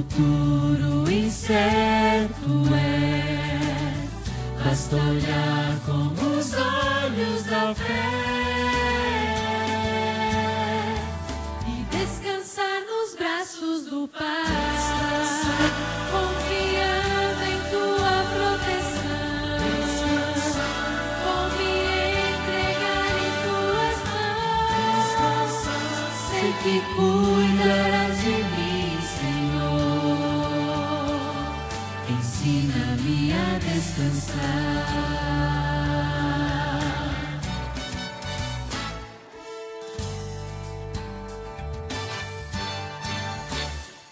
futuro incerto é, basta olhar com os olhos da fé e descansar nos braços do Pai, confiando em tua proteção. Vou me entregar em tuas mãos, sei que cuidarás de mim, Senhor. Ensina-me a descansar.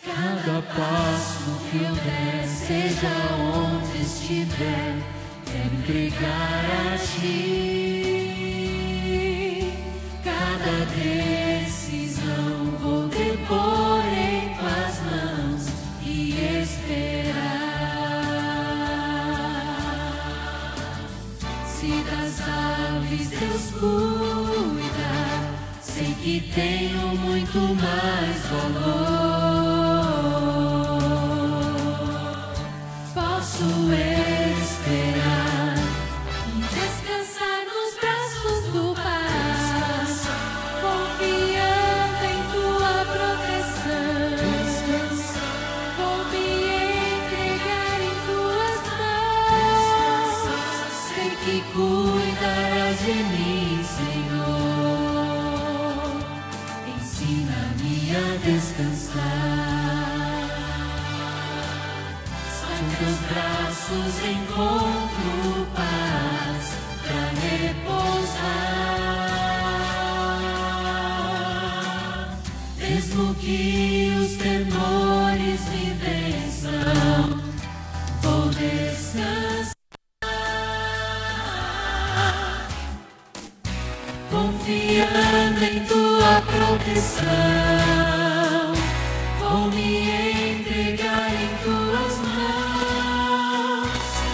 Cada passo que eu der, seja onde estiver, quero entregar a ti. Cada decisão vou depor em tuas mãos e esperar. Se das aves Deus cuida, sei que tenho muito mais valor. Posso esperar e descansar nos braços do Pai, confiando em tua proteção. Vou me entregar em tuas mãos, sei que cuidarás de mim, Senhor. Ensina-me a descansar. Teus braços encontro paz pra repousar. Mesmo que os temores me vençam, vou descansar. Confiando em tua proteção, vou me entregar em tuas mãos.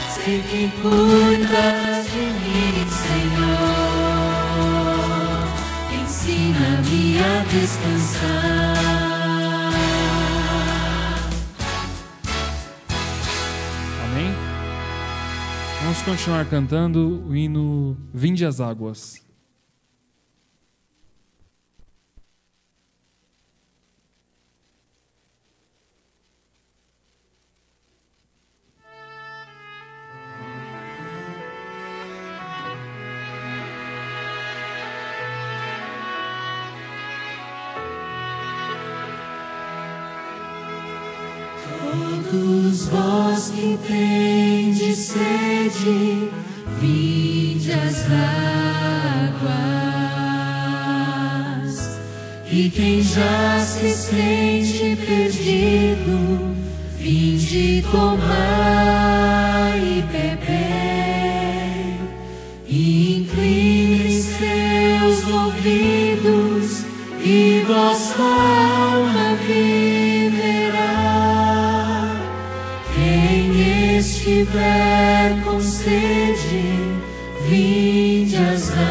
Sei que cuidas de mim, Senhor. Ensina-me a descansar. Amém? Vamos continuar cantando o hino Vinde às Águas. Todos vós que tendes sede, vinde às águas. E quem já se sente perdido, vinde tomar e beber. E inclinem seus ouvidos e vossa alma viverá. Quem estiver com sede, vinde às águas.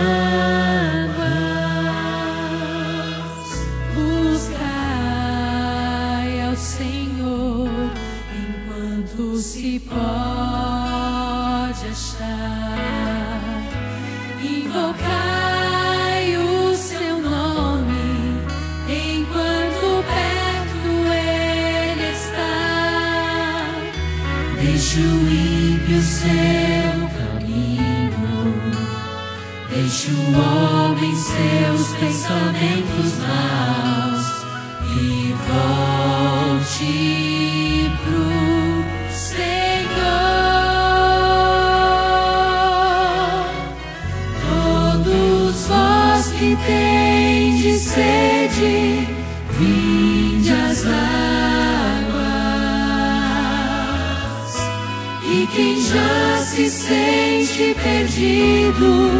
Buscai ao Senhor enquanto se pode achar. Invocai o seu nome enquanto perto ele está. Deixe o ímpio seu caminho, deixe o homem seus pensamentos maus e volte pro Senhor. Todos vós que tendes sede, vinde às águas. E quem já se sente perdido,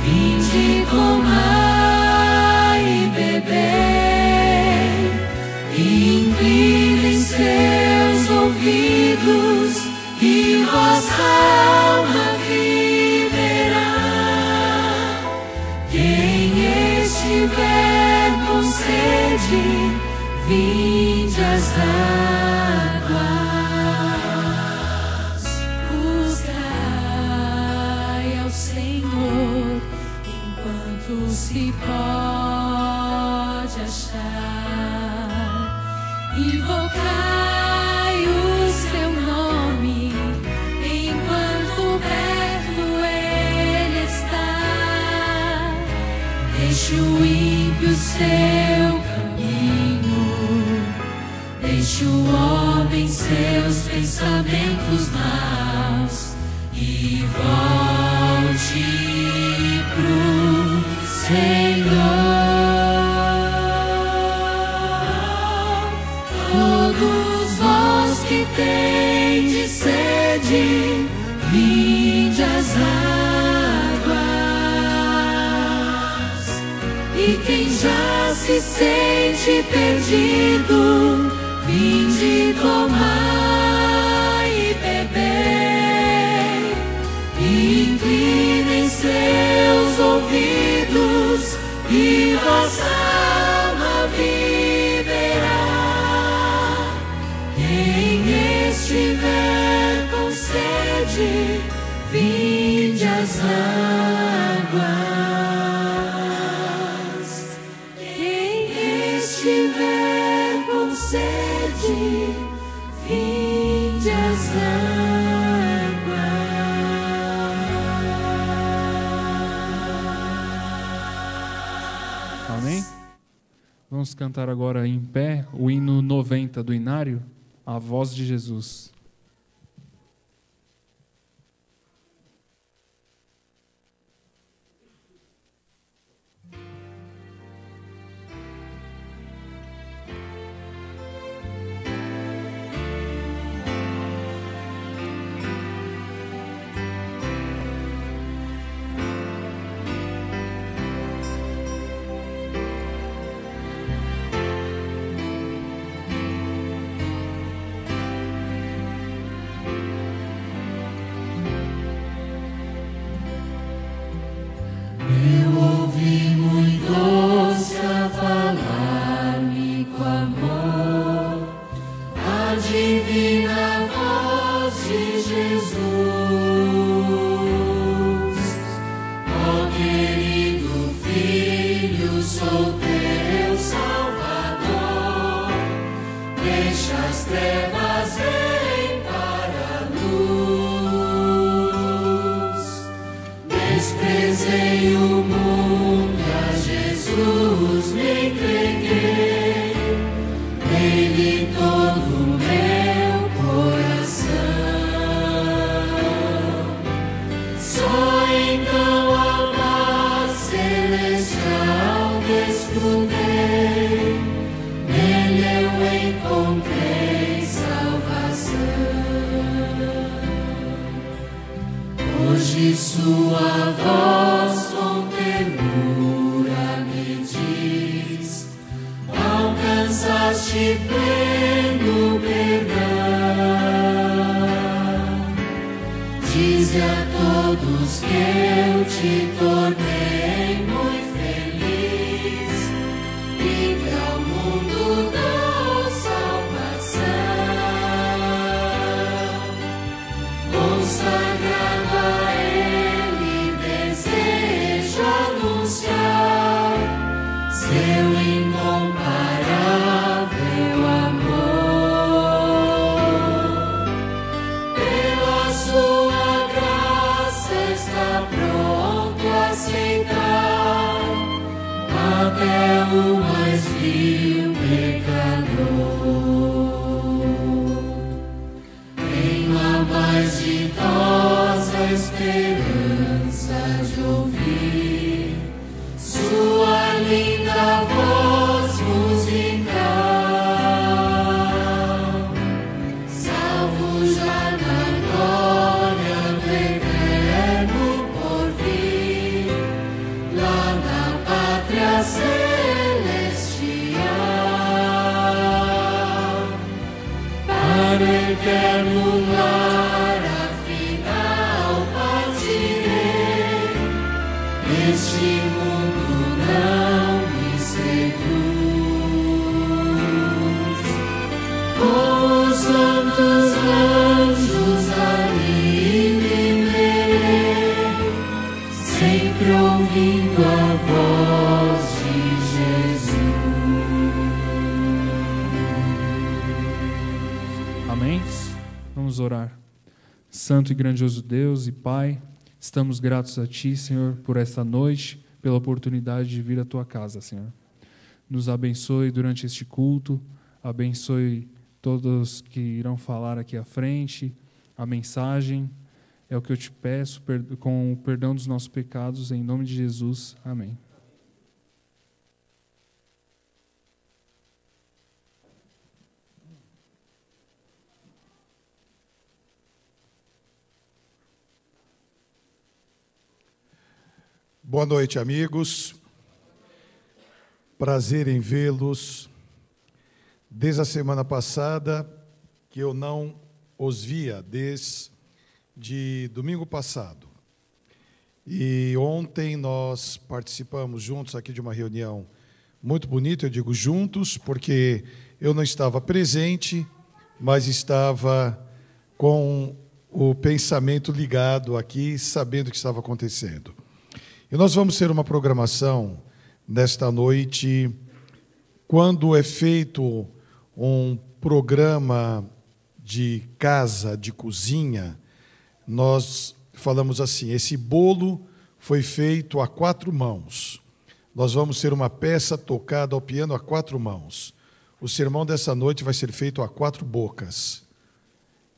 vinde tomar e beber. E inclinem seus ouvidos e vossa alma viverá. Quem estiver com sede, vinde vinde as águas, buscai ao Senhor enquanto se pode achar, invocai o seu nome enquanto perto ele está. Deixe o ímpio seu caminho, deixe o homem seus pensamentos maus e volte pro Senhor. Todos vós que tendes sede, vinde às águas. E quem já se sente perdido, vinde tomar e beber. E inclinem seus ouvidos e vossa alma viverá. Quem estiver com sede, vinde às águas. Quem estiver com sede, vinde às águas. Amém? Vamos cantar agora em pé o hino 90 do Inário, A Voz de Jesus. Sua voz com ternura me diz: alcançaste pleno perdão. Dize a todos que eu te tornei muito feliz e que ao mundo dou salvação. Consagrado a seu incomparável amor. Pela sua graça está pronto a aceitar até o mais vil pecador. Tenho a mais ditosa esperança de ouvir sua linda voz musical, salvo já na glória do eterno porvir, lá na pátria celestial, para o eterno lar afinal partirei. Este mundo não me seduz, santos anjos ali viverei, sempre ouvindo a voz de Jesus. Amém? Vamos orar. Santo e grandioso Deus e Pai, estamos gratos a Ti, Senhor, por esta noite, pela oportunidade de vir à Tua casa, Senhor. Nos abençoe durante este culto, abençoe todos que irão falar aqui à frente, a mensagem, é o que eu te peço, com o perdão dos nossos pecados, em nome de Jesus. Amém. Boa noite, amigos. Prazer em vê-los. Desde a semana passada, que eu não os via, desde domingo passado. E ontem nós participamos juntos aqui de uma reunião muito bonita, eu digo juntos, porque eu não estava presente, mas estava com o pensamento ligado aqui, sabendo o que estava acontecendo. E nós vamos ter uma programação nesta noite, quando é feito um programa de casa, de cozinha, nós falamos assim, esse bolo foi feito a 4 mãos. Nós vamos ter uma peça tocada ao piano a 4 mãos. O sermão dessa noite vai ser feito a 4 bocas.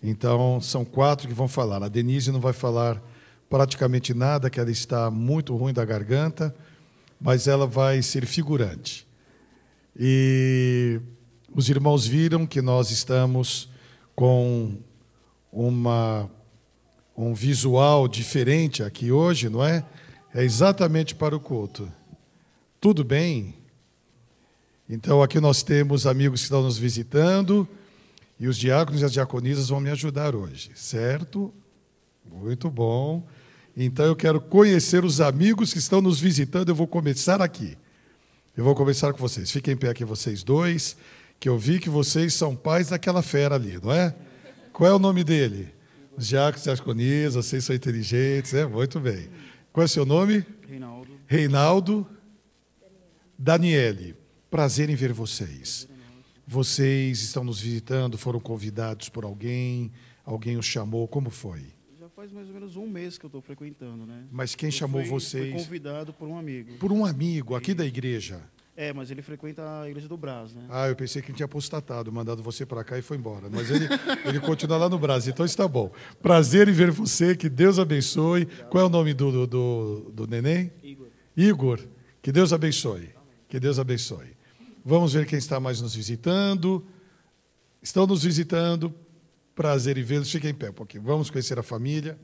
Então, são 4 que vão falar. A Denise não vai falar praticamente nada, que ela está muito ruim da garganta, mas ela vai ser figurante. E os irmãos viram que nós estamos com um visual diferente aqui hoje, não é? É exatamente para o culto. Tudo bem? Então, aqui nós temos amigos que estão nos visitando, e os diáconos e as diaconisas vão me ajudar hoje, certo? Muito bom. Então, eu quero conhecer os amigos que estão nos visitando. Eu vou começar aqui. Eu vou começar com vocês. Fiquem em pé aqui, vocês dois, que eu vi que vocês são pais daquela fera ali, não é? Qual é o nome dele? Os diáconos e diaconisas, vocês são inteligentes, é? Muito bem. Qual é o seu nome? Reinaldo. Reinaldo. Daniele. Prazer em ver vocês. Vocês estão nos visitando, foram convidados por alguém, alguém os chamou, como foi? Faz mais ou menos um mês que eu estou frequentando, né? Mas quem chamou vocês? Fui convidado por um amigo. Por um amigo aqui da igreja? É, mas ele frequenta a igreja do Brás, né? Ah, eu pensei que ele tinha apostatado, mandado você para cá e foi embora. Mas ele continua lá no Brás, então está bom. Prazer em ver você, que Deus abençoe. Qual é o nome do neném? Igor. Igor, que Deus abençoe. Que Deus abençoe. Vamos ver quem está mais nos visitando. Estão nos visitando. Prazer em vê-los. Fiquem em pé um pouquinho. Vamos conhecer a família.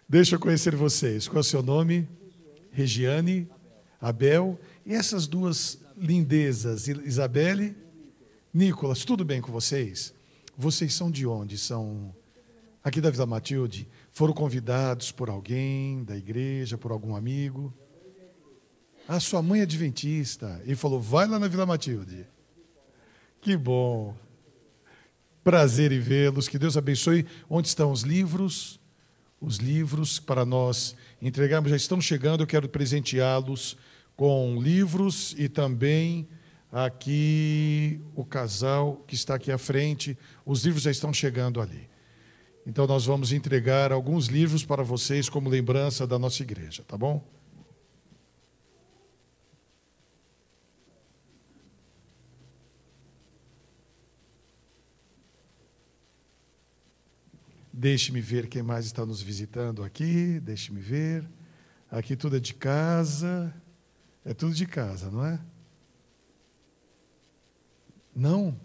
Deixa eu conhecer vocês. Qual é o seu nome? Regiane. Abel. E essas duas lindezas, Isabelle, Nicolas, tudo bem com vocês? Vocês são de onde? São aqui da Vila Matilde? Foram convidados por alguém da igreja, por algum amigo? A sua mãe é adventista. Ele falou, vai lá na Vila Matilde. Que bom. Prazer em vê-los. Que Deus abençoe. Onde estão os livros? Os livros para nós entregarmos já estão chegando. Eu quero presenteá-los com livros e também aqui o casal que está aqui à frente. Os livros já estão chegando ali. Então nós vamos entregar alguns livros para vocês como lembrança da nossa igreja, tá bom? Deixe-me ver quem mais está nos visitando aqui. Deixe-me ver. Aqui tudo é de casa. É tudo de casa, não é? Não?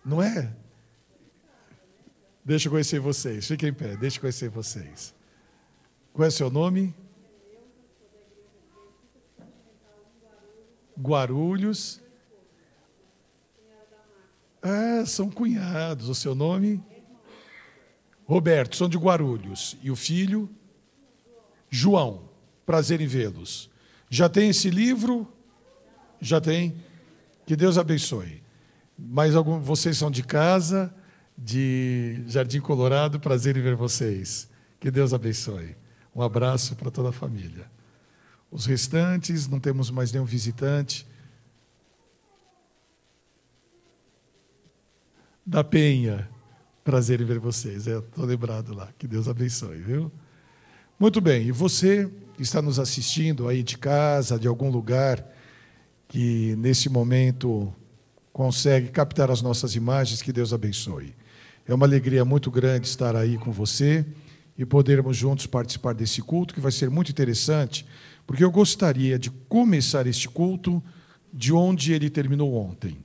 Não é? Deixa eu conhecer vocês. Fiquem em pé. Deixa eu conhecer vocês. Qual é o seu nome? Guarulhos. Ah, são cunhados. O seu nome? Roberto, são de Guarulhos. E o filho? João. Prazer em vê-los. Já tem esse livro? Já tem? Que Deus abençoe. Mais algum? Vocês são de casa, de Jardim Colorado, prazer em ver vocês. Que Deus abençoe. Um abraço para toda a família. Os restantes, não temos mais nenhum visitante. Da Penha, prazer em ver vocês. Estou lembrado lá. Que Deus abençoe, viu? Muito bem. E você que está nos assistindo aí de casa, de algum lugar, que nesse momento consegue captar as nossas imagens, que Deus abençoe. É uma alegria muito grande estar aí com você e podermos juntos participar desse culto, que vai ser muito interessante, porque eu gostaria de começar este culto de onde ele terminou ontem.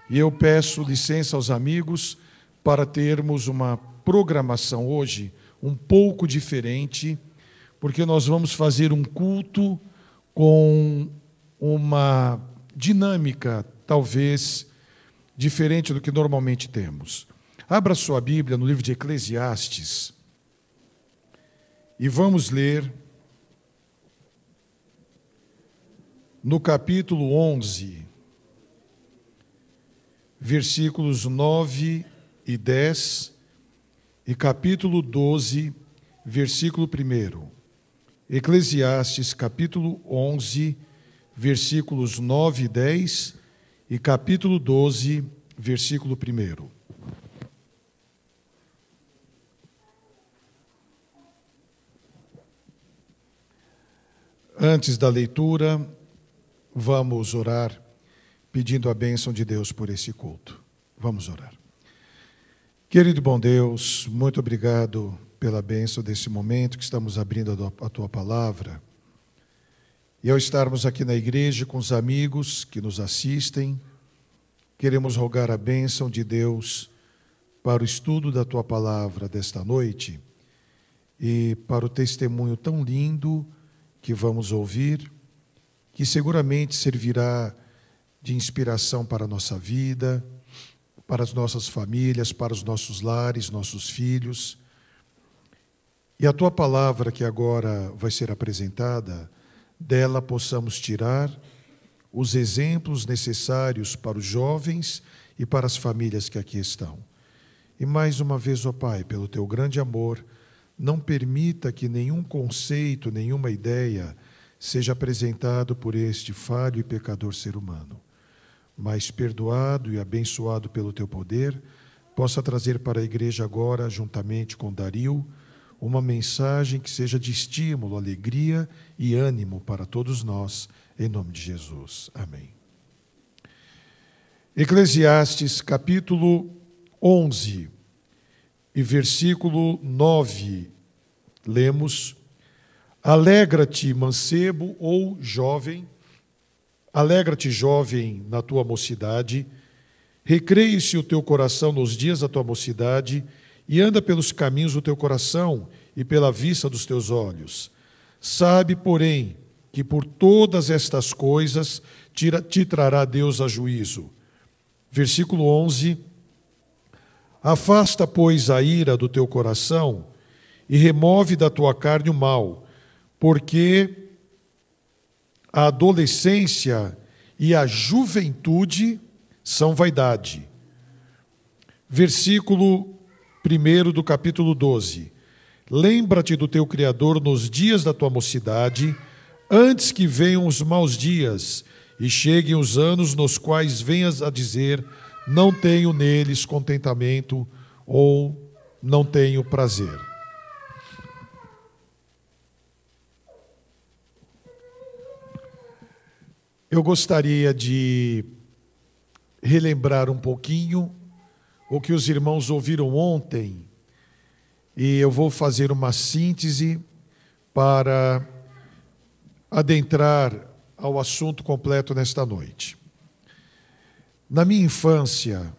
E eu peço licença aos amigos para termos uma programação hoje um pouco diferente, porque nós vamos fazer um culto com uma dinâmica, talvez, diferente do que normalmente temos. Abra sua Bíblia no livro de Eclesiastes e vamos ler no capítulo 11, versículos 9 e 10, e capítulo 12, versículo 1. Eclesiastes, capítulo 11, versículos 9 e 10, e capítulo 12, versículo 1. Antes da leitura, vamos orar, pedindo a bênção de Deus por esse culto. Vamos orar. Querido e bom Deus, muito obrigado pela bênção desse momento que estamos abrindo a Tua Palavra. E ao estarmos aqui na igreja com os amigos que nos assistem, queremos rogar a bênção de Deus para o estudo da Tua Palavra desta noite e para o testemunho tão lindo que vamos ouvir, que seguramente servirá de inspiração para a nossa vida, para as nossas famílias, para os nossos lares, nossos filhos. E a Tua Palavra que agora vai ser apresentada, dela possamos tirar os exemplos necessários para os jovens e para as famílias que aqui estão. E mais uma vez, ó Pai, pelo Teu grande amor, não permita que nenhum conceito, nenhuma ideia seja apresentado por este falho e pecador ser humano, mas perdoado e abençoado pelo Teu poder, possa trazer para a igreja agora, juntamente com Dario, uma mensagem que seja de estímulo, alegria e ânimo para todos nós, em nome de Jesus. Amém. Eclesiastes, capítulo 11, e versículo 9, lemos: Alegra-te, mancebo ou jovem, alegra-te, jovem, na tua mocidade, recreie-se o teu coração nos dias da tua mocidade, e anda pelos caminhos do teu coração e pela vista dos teus olhos. Sabe, porém, que por todas estas coisas te trará Deus a juízo. Versículo 11. Afasta, pois, a ira do teu coração e remove da tua carne o mal, porque a adolescência e a juventude são vaidade. Versículo 1 do capítulo 12. Lembra-te do teu Criador nos dias da tua mocidade, antes que venham os maus dias e cheguem os anos nos quais venhas a dizer: não tenho neles contentamento ou não tenho prazer. Eu gostaria de relembrar um pouquinho o que os irmãos ouviram ontem, e eu vou fazer uma síntese para adentrar ao assunto completo nesta noite. Na minha infância,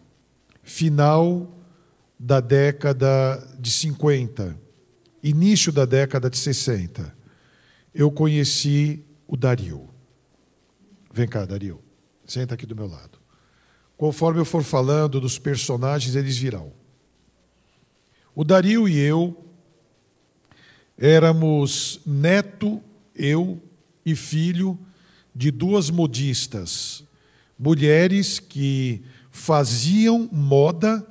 final da década de 50, início da década de 60, eu conheci o Dario. Vem cá, Dario, senta aqui do meu lado. Conforme eu for falando dos personagens, eles virão. O Dario e eu éramos neto, eu e filho de 2 modistas, mulheres que faziam moda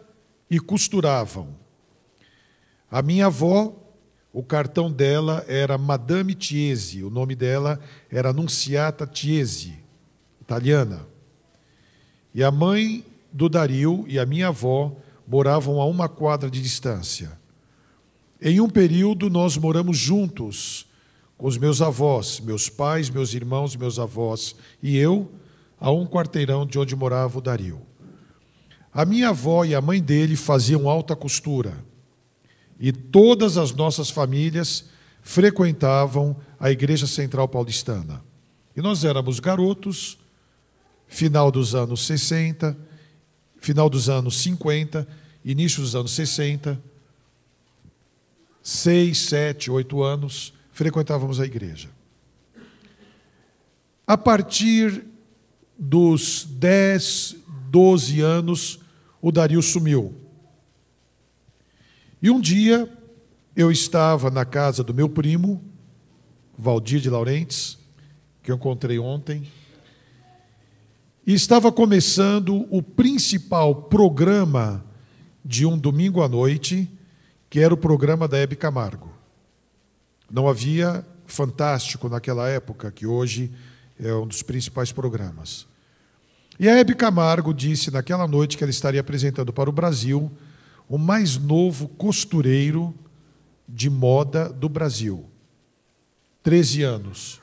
e costuravam. A minha avó, o cartão dela era Madame Chiesi, o nome dela era Annunziata Chiesi, italiana. E a mãe do Dario e a minha avó moravam a 1 quadra de distância. Em um período, nós moramos juntos com os meus avós, meus pais, meus irmãos, meus avós e eu, a 1 quarteirão de onde morava o Dario. A minha avó e a mãe dele faziam alta costura. E todas as nossas famílias frequentavam a Igreja Central Paulistana. E nós éramos garotos, final dos anos 60, final dos anos 50, início dos anos 60, 6, 7, 8 anos, frequentávamos a igreja. A partir dos 10, 12 anos, o Dario sumiu. E um dia, eu estava na casa do meu primo, Valdir de Laurentes, que eu encontrei ontem, e estava começando o principal programa de um domingo à noite, que era o programa da Hebe Camargo. Não havia Fantástico naquela época, que hoje é um dos principais programas. E a Hebe Camargo disse naquela noite que ela estaria apresentando para o Brasil o mais novo costureiro de moda do Brasil. 13 anos.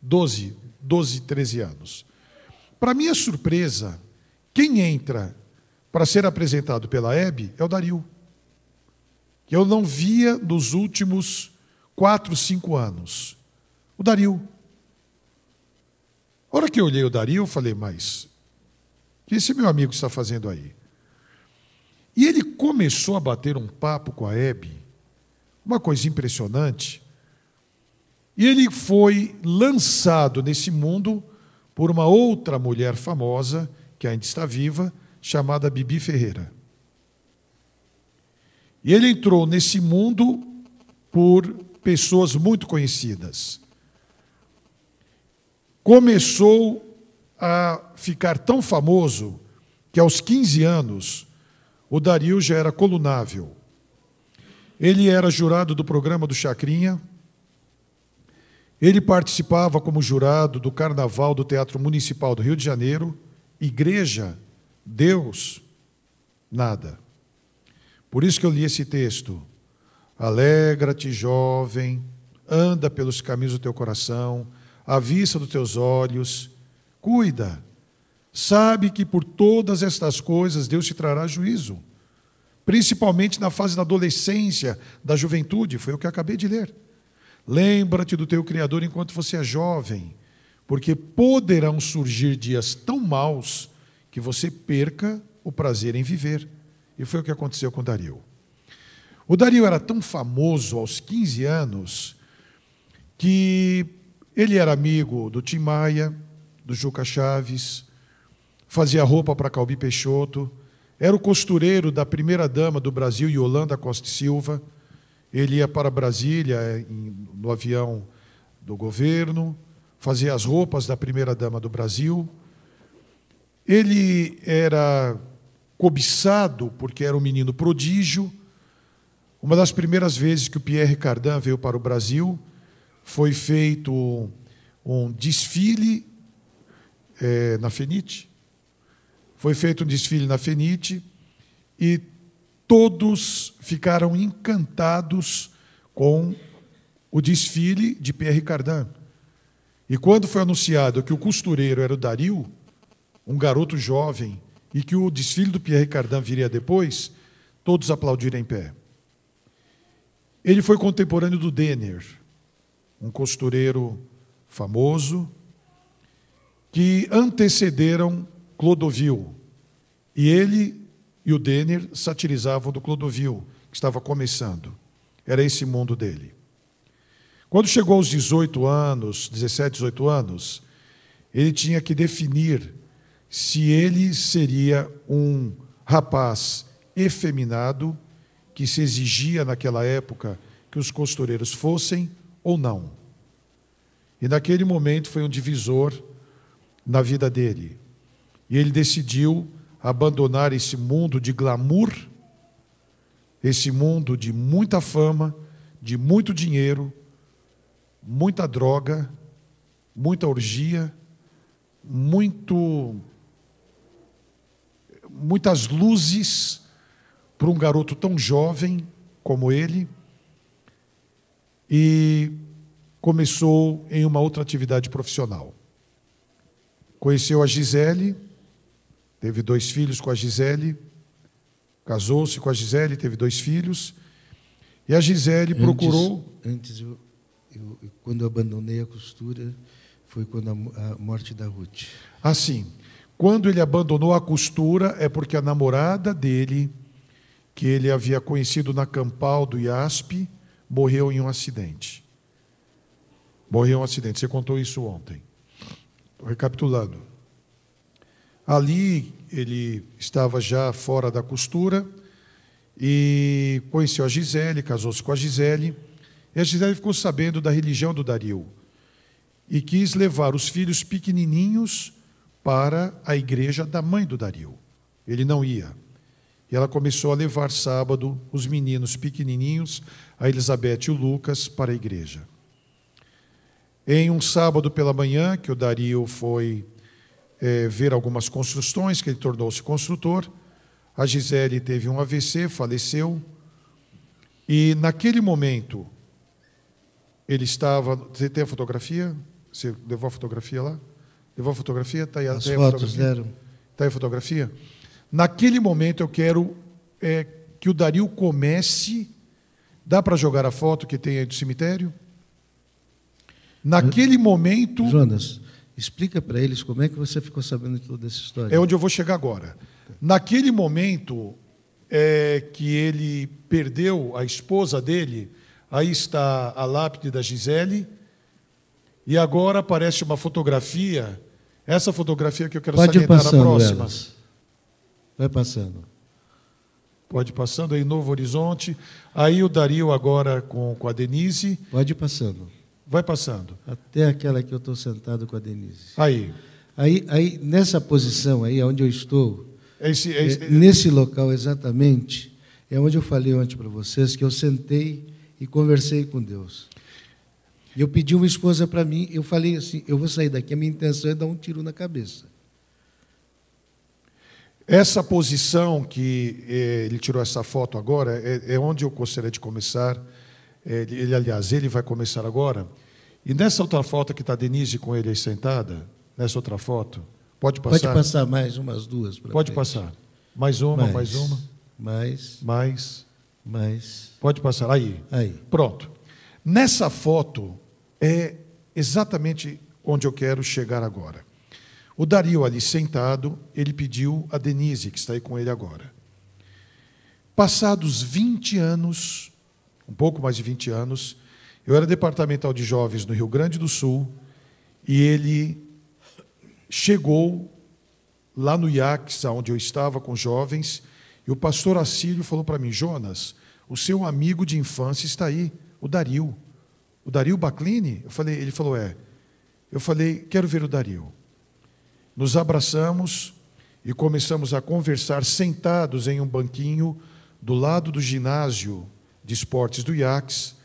12, 13 anos. Para minha surpresa, quem entra para ser apresentado pela Hebe é o Dario. Que eu não via nos últimos 4, 5 anos. O Dario. A hora que eu olhei o Dario, eu falei, mas o que esse meu amigo está fazendo aí? E ele começou a bater um papo com a Hebe, uma coisa impressionante. E ele foi lançado nesse mundo por uma outra mulher famosa, que ainda está viva, chamada Bibi Ferreira. E ele entrou nesse mundo por pessoas muito conhecidas. Começou a ficar tão famoso que aos 15 anos o Dario já era colunável. Ele era jurado do programa do Chacrinha. Ele participava como jurado do Carnaval do Teatro Municipal do Rio de Janeiro. Igreja, Deus, nada. Por isso que eu li esse texto. Alegra-te, jovem, anda pelos caminhos do teu coração, à vista dos teus olhos, cuida. Sabe que por todas estas coisas Deus te trará juízo, principalmente na fase da adolescência, da juventude, foi o que eu acabei de ler. Lembra-te do teu Criador enquanto você é jovem, porque poderão surgir dias tão maus que você perca o prazer em viver. E foi o que aconteceu com Dario. O Dario era tão famoso aos 15 anos que ele era amigo do Tim Maia, do Juca Chaves, fazia roupa para Calbi Peixoto, era o costureiro da primeira-dama do Brasil, Yolanda Costa e Silva. Ele ia para Brasília no avião do governo, fazia as roupas da primeira-dama do Brasil. Ele era cobiçado porque era um menino prodígio. Uma das primeiras vezes que o Pierre Cardin veio para o Brasil, foi feito um desfile na Fenite. Foi feito um desfile na Fenite e todos ficaram encantados com o desfile de Pierre Cardin. E quando foi anunciado que o costureiro era o Dario, um garoto jovem, e que o desfile do Pierre Cardin viria depois, todos aplaudiram em pé. Ele foi contemporâneo do Denner, um costureiro famoso, que antecederam Clodovil. E ele e o Denner satirizavam do Clodovil, que estava começando. Era esse mundo dele. Quando chegou aos 18 anos, 17, 18 anos, ele tinha que definir se ele seria um rapaz efeminado, que se exigia naquela época que os costureiros fossem ou não. E naquele momento foi um divisor na vida dele. E ele decidiu abandonar esse mundo de glamour, esse mundo de muita fama, de muito dinheiro, muita droga, muita orgia, muitas luzes para um garoto tão jovem como ele, e começou em uma outra atividade profissional. Conheceu a Gisele, teve 2 filhos com a Gisele, casou-se com a Gisele, teve 2 filhos, e a Gisele procurou... Antes, quando eu abandonei a costura, foi quando a morte da Ruth. Assim, quando ele abandonou a costura, é porque a namorada dele, que ele havia conhecido na Campal do IASP, morreu em um acidente. Morreu em um acidente. Você contou isso ontem. Recapitulando. Ali, ele estava já fora da costura e conheceu a Gisele, casou-se com a Gisele, e a Gisele ficou sabendo da religião do Dario e quis levar os filhos pequenininhos para a igreja da mãe do Dario. Ele não ia. E ela começou a levar sábado os meninos pequenininhos, a Elizabeth e o Lucas, para a igreja. Em um sábado pela manhã, que o Dario foi ver algumas construções, que ele tornou-se construtor, a Gisele teve um AVC, faleceu, e naquele momento, ele estava... Você tem a fotografia? Você levou a fotografia lá? Levou a fotografia? Está aí, As tá aí fotos a fotografia? deram. Está aí a fotografia? Naquele momento, eu quero que o Dario comece... Dá para jogar a foto que tem aí do cemitério? Naquele momento... Jonas, explica para eles como é que você ficou sabendo de toda essa história. É onde eu vou chegar agora. Naquele momento que ele perdeu a esposa dele, aí está a lápide da Gisele, e agora aparece uma fotografia, essa fotografia que eu quero Pode ir salientar na passando próxima. elas. Vai passando. Pode ir passando aí, Novo Horizonte. Aí o Dario agora com a Denise. Pode ir passando. Vai passando. Até aquela que eu estou sentado com a Denise. Aí. Aí, nessa posição aí, onde eu estou, Esse- nesse local exatamente, é onde eu falei ontem para vocês que eu sentei e conversei com Deus. E eu pedi uma esposa para mim, eu falei assim, eu vou sair daqui, a minha intenção é dar um tiro na cabeça. Essa posição que ele tirou essa foto agora é onde eu gostaria de começar. Aliás, ele vai começar agora. E nessa outra foto que está a Denise com ele aí sentada, nessa outra foto, pode passar? Pode passar mais umas 2. Pode passar. Mais uma, mais uma. Mais. Pode passar. Aí. Pronto. Nessa foto é exatamente onde eu quero chegar agora. O Dario ali sentado, ele pediu a Denise, que está aí com ele agora. Passados 20 anos, um pouco mais de 20 anos, eu era departamental de jovens no Rio Grande do Sul, e ele chegou lá no IACS, onde eu estava com jovens, e o pastor Acílio falou para mim, Jonas, o seu amigo de infância está aí, o Dario. O Dario Baclini? Ele falou, é. Eu falei, quero ver o Dario. Nos abraçamos e começamos a conversar sentados em um banquinho do lado do ginásio de esportes do IACS.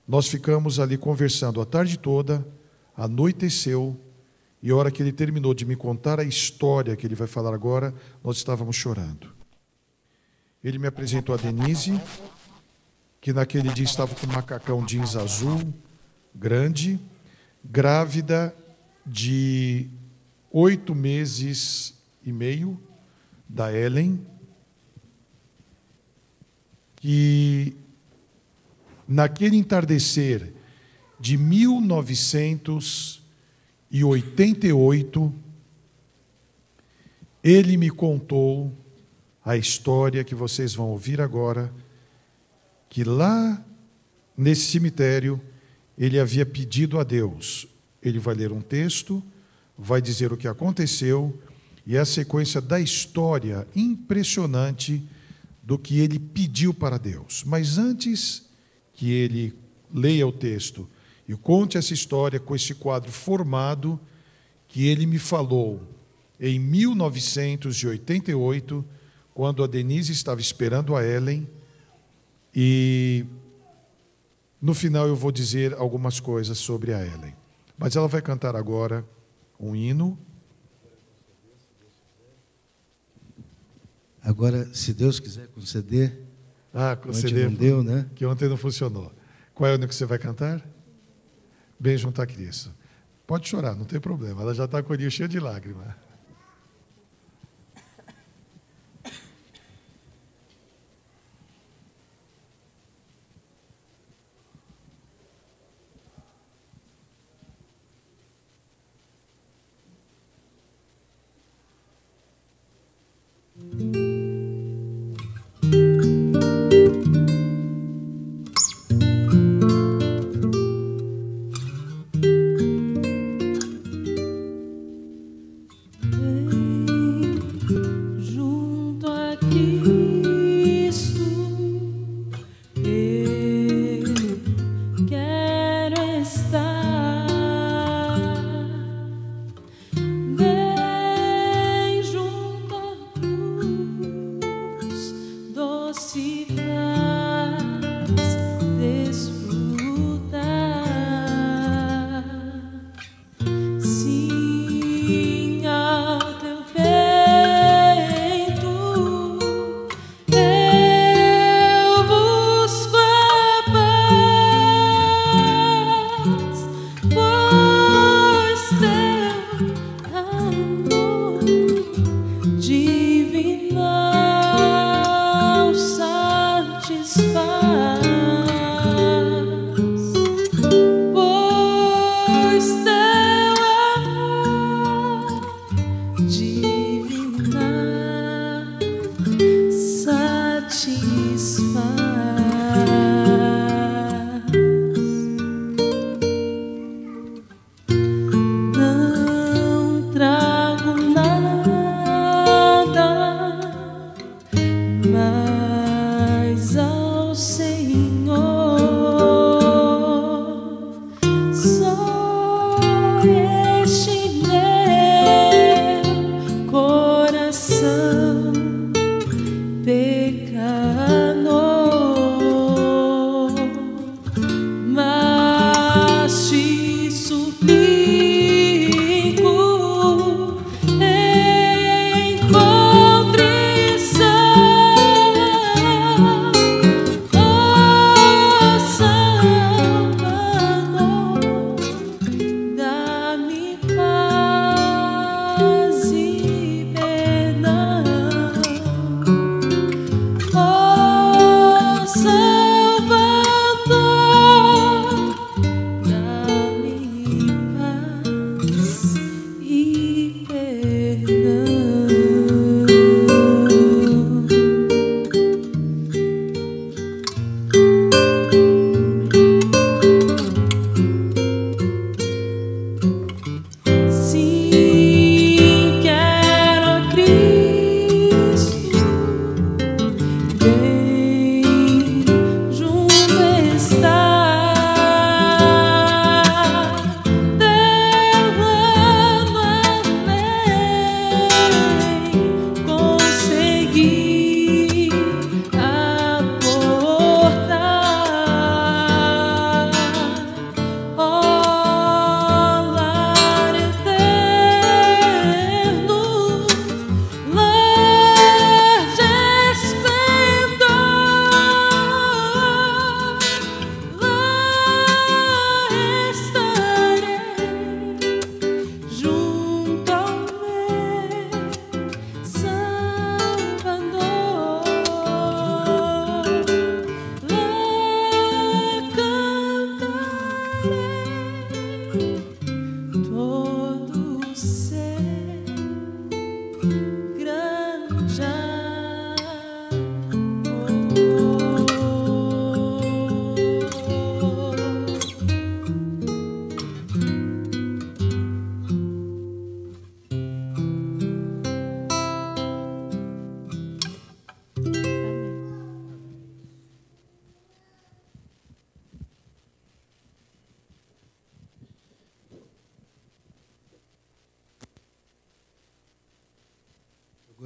Nós ficamos ali conversando a tarde toda, anoiteceu, e a hora que ele terminou de me contar a história que ele vai falar agora, nós estávamos chorando. Ele me apresentou a Denise, que naquele dia estava com um macacão jeans azul, grande, grávida de 8 meses e meio, da Ellen, que naquele entardecer de 1988, ele me contou a história que vocês vão ouvir agora, que lá nesse cemitério ele havia pedido a Deus. Ele vai ler um texto, vai dizer o que aconteceu, e é a sequência da história impressionante do que ele pediu para Deus. Mas antes que ele leia o texto E conte essa história com esse quadro formado que ele me falou em 1988, quando a Denise estava esperando a Ellen. E no final eu vou dizer algumas coisas sobre a Ellen. Mas ela vai cantar agora um hino. Agora, se Deus quiser conceder, Conceder, ontem não deu, né? Que ontem não funcionou. Qual é o hino que você vai cantar? Bem junto a Cristo. Pode chorar, não tem problema. Ela já está com o olhinho cheio de lágrimas.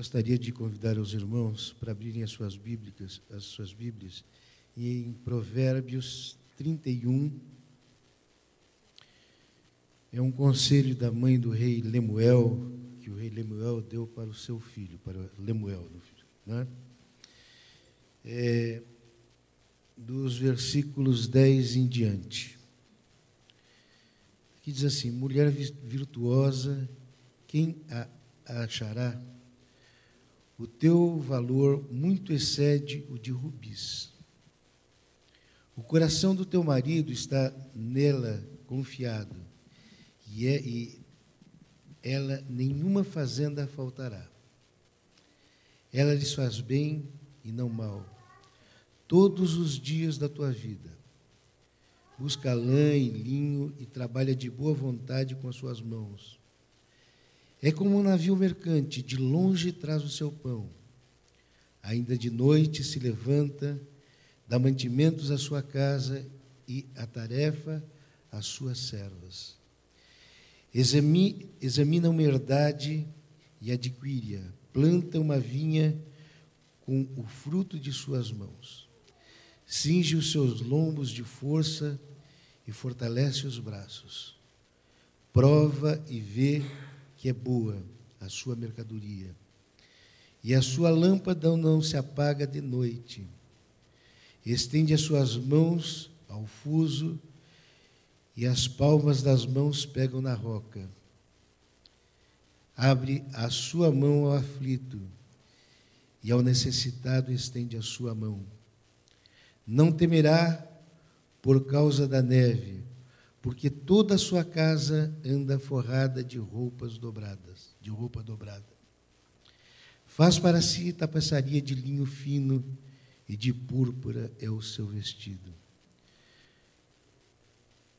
gostaria de convidar os irmãos para abrirem as suas Bíblias, em Provérbios 31. É um conselho da mãe do rei Lemuel, que o rei Lemuel deu para o seu filho, para Lemuel, né? Dos versículos 10 em diante. Que diz assim: mulher virtuosa, quem a achará? O teu valor muito excede o de rubis. O coração do teu marido está nela confiado, e ela nenhuma fazenda faltará. Ela lhes faz bem e não mal, todos os dias da tua vida. Busca lã e linho e trabalha de boa vontade com as suas mãos. É como um navio mercante, de longe traz o seu pão. Ainda de noite se levanta, dá mantimentos à sua casa e a tarefa às suas servas. Examina uma herdade e adquire-a. Planta uma vinha com o fruto de suas mãos. Cinge os seus lombos de força e fortalece os braços. Prova e vê que é boa a sua mercadoria, e a sua lâmpada não se apaga de noite. Estende as suas mãos ao fuso, e as palmas das mãos pegam na roca. Abre a sua mão ao aflito, e ao necessitado estende a sua mão. Não temerá por causa da neve, porque toda a sua casa anda forrada de roupa dobrada. Faz para si tapeçaria de linho fino, e de púrpura é o seu vestido.